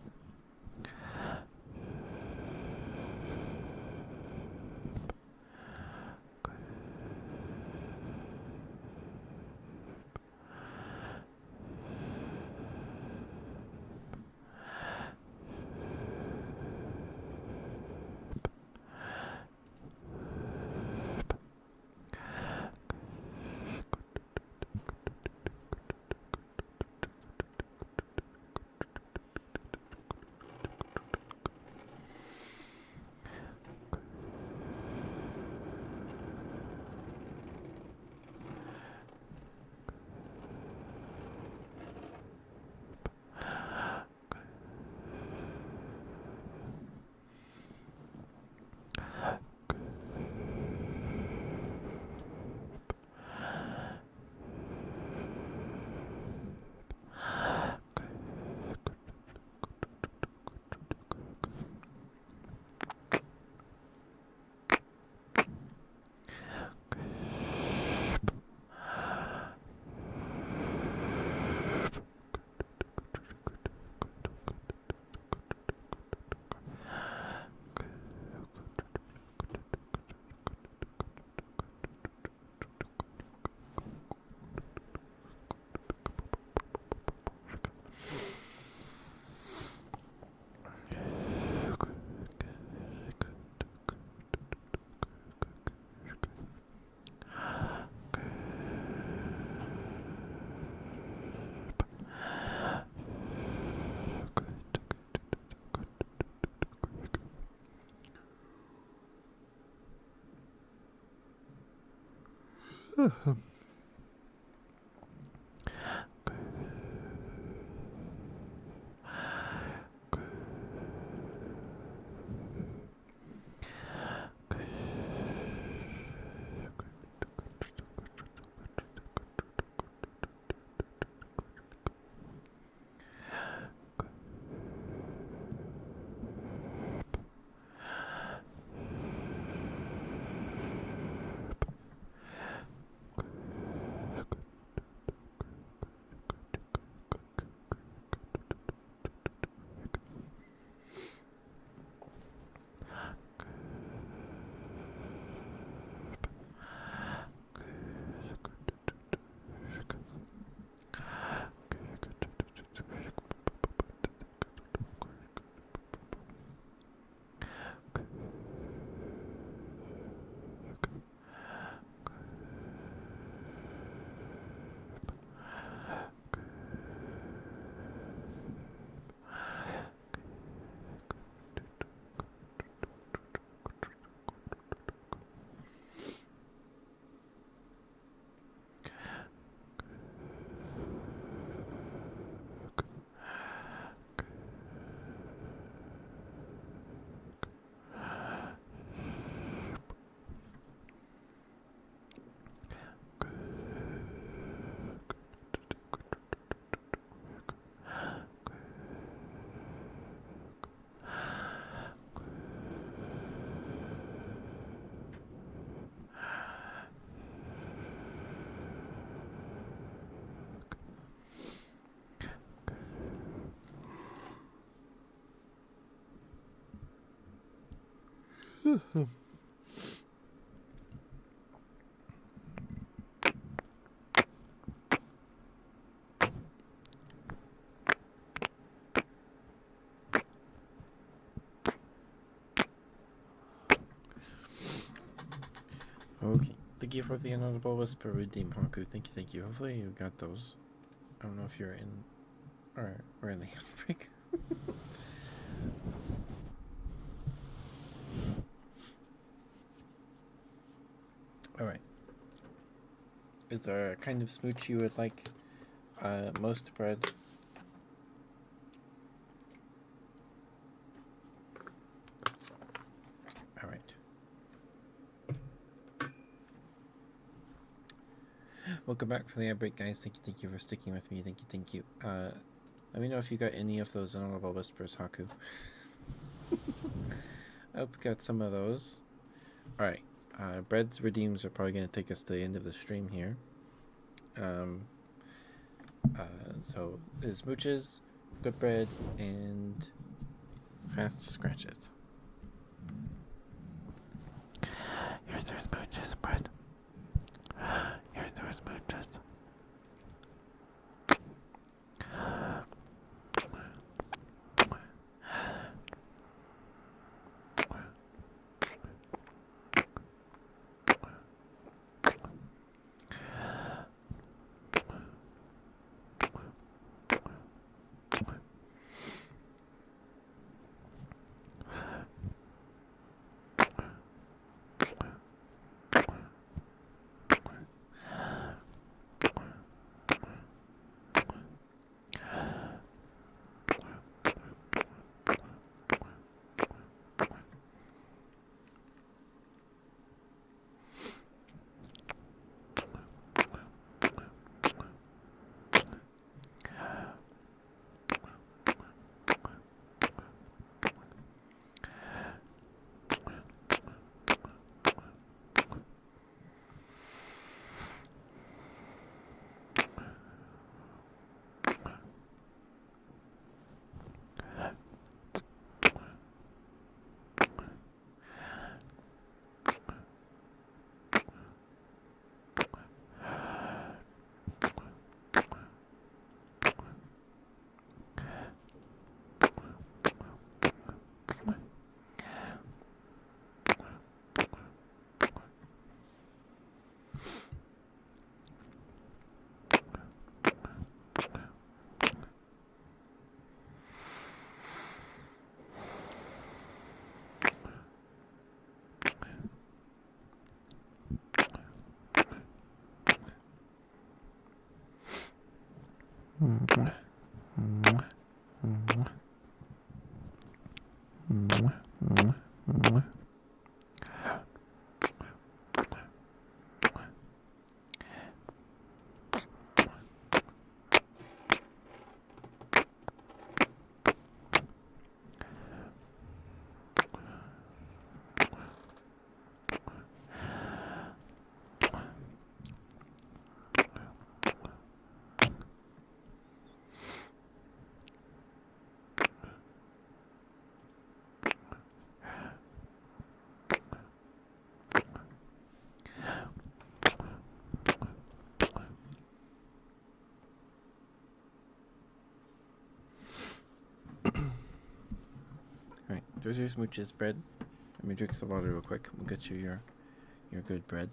Okay. Thank you for the inaudible whisper redeem, Haku. Thank you. Hopefully you got those. I don't know if you're in or in the handbrake. Alright. Is there a kind of smooch you would like most, Bread? Alright. Welcome back from the ad break, guys. Thank you for sticking with me. Thank you. Let me know if you got any of those inaudible whispers, Haku. I hope you got some of those. Alright. Bread's redeems are probably going to take us to the end of the stream here. So there's smooches, good bread, and fast scratches. Here's their smooches, Bread. Here's their smooches. Alright, there's your smooches, Bread. Let me drink some water real quick. We'll get you your good bread.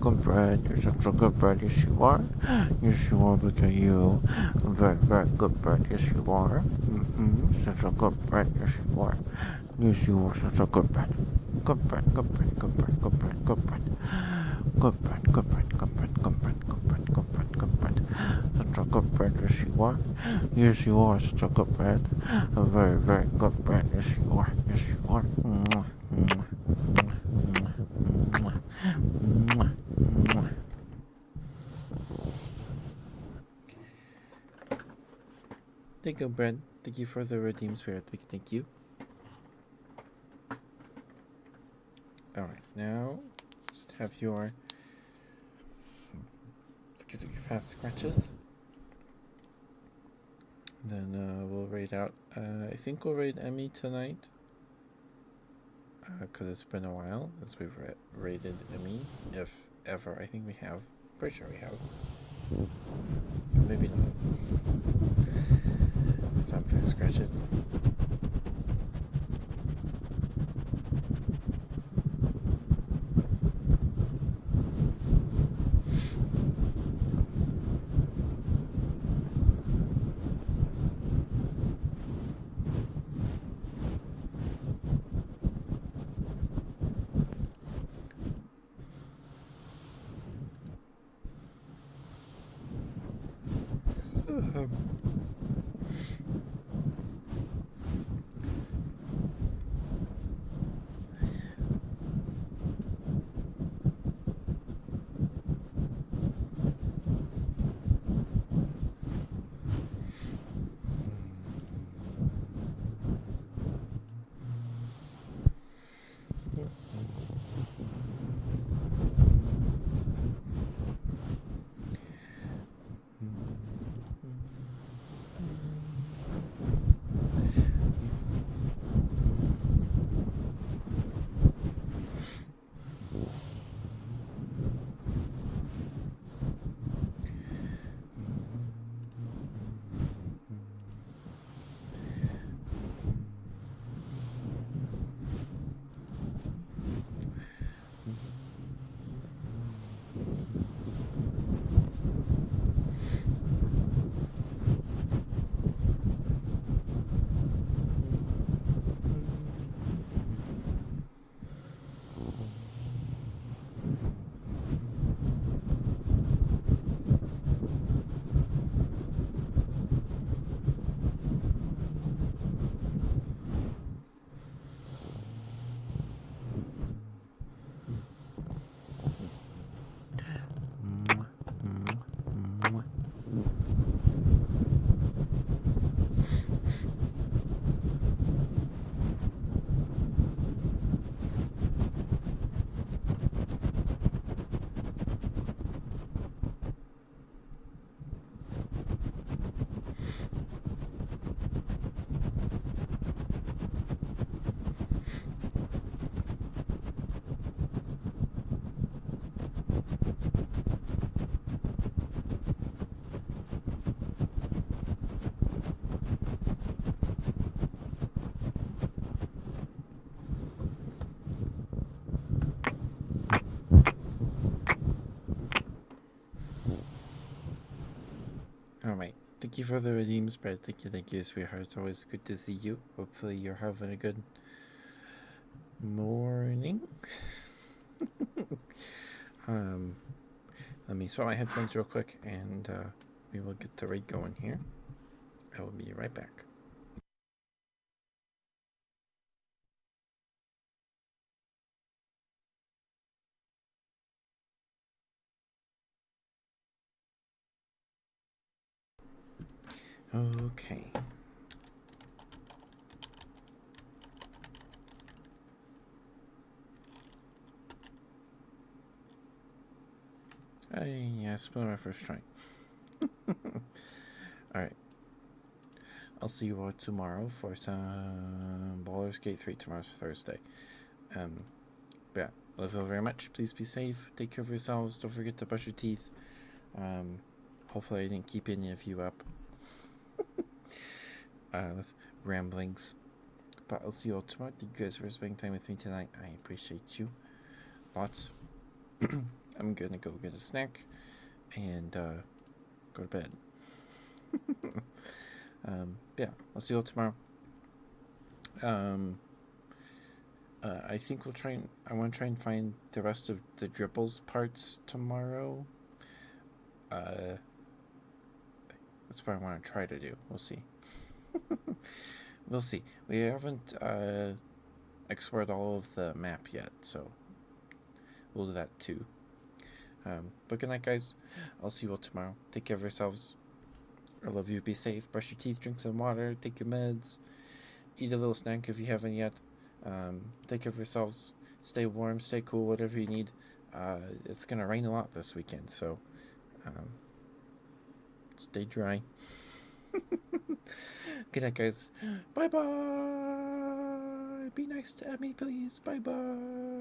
good bread. You're such a good bread. Yes, you are. Yes, you are. Look at you. Very, very good bread. Yes, you are. Such a good bread. Yes, you are. Yes, you are such a good bread. Good bread, good bread, good bread, good bread, good bread. Good bread, good bread, good bread, good bread, good bread, good bread, good bread. Such a good bread. Yes, you are. Yes, you are such a good bread. A very, very good bread. Yes, you are. Yes, you are. Mwah, mwah, mwah, mwah, mwah, mwah. Thank you, bread. Thank you for the redeemed spirit. Thank you. All right, now just have your fast scratches. Then we'll raid out. I think we'll raid Emmy tonight. Because it's been a while since we've raided Emmy, if ever. I think we have. Pretty sure we have. Maybe not. Some fast scratches. Alright. Thank you for the redeem spread. Thank you, sweetheart. It's always good to see you. Hopefully you're having a good morning. Let me swap my headphones real quick and we will get the raid going here. I will be right back. Okay. Yeah, spell my first try. Alright. I'll see you all tomorrow for some Baldur's Gate 3. Tomorrow's Thursday. Yeah, love you all very much. Please be safe. Take care of yourselves. Don't forget to brush your teeth. Hopefully I didn't keep any of you up with ramblings. But I'll see you all tomorrow. Thank you guys for spending time with me tonight. I appreciate you. Lots. I'm gonna go get a snack and go to bed. Yeah, I'll see you all tomorrow. I think we'll try and I want to try and find the rest of the dribbles parts tomorrow. That's what I want to try to do. We'll see. We'll see. We haven't explored all of the map yet, so we'll do that too. But good night, guys. I'll see you all tomorrow. Take care of yourselves. I love you. Be safe. Brush your teeth. Drink some water. Take your meds. Eat a little snack if you haven't yet. Take care of yourselves. Stay warm. Stay cool. Whatever you need. It's gonna rain a lot this weekend, so stay dry. Good night, guys. Bye bye. Be nice to Emmy, please. Bye bye.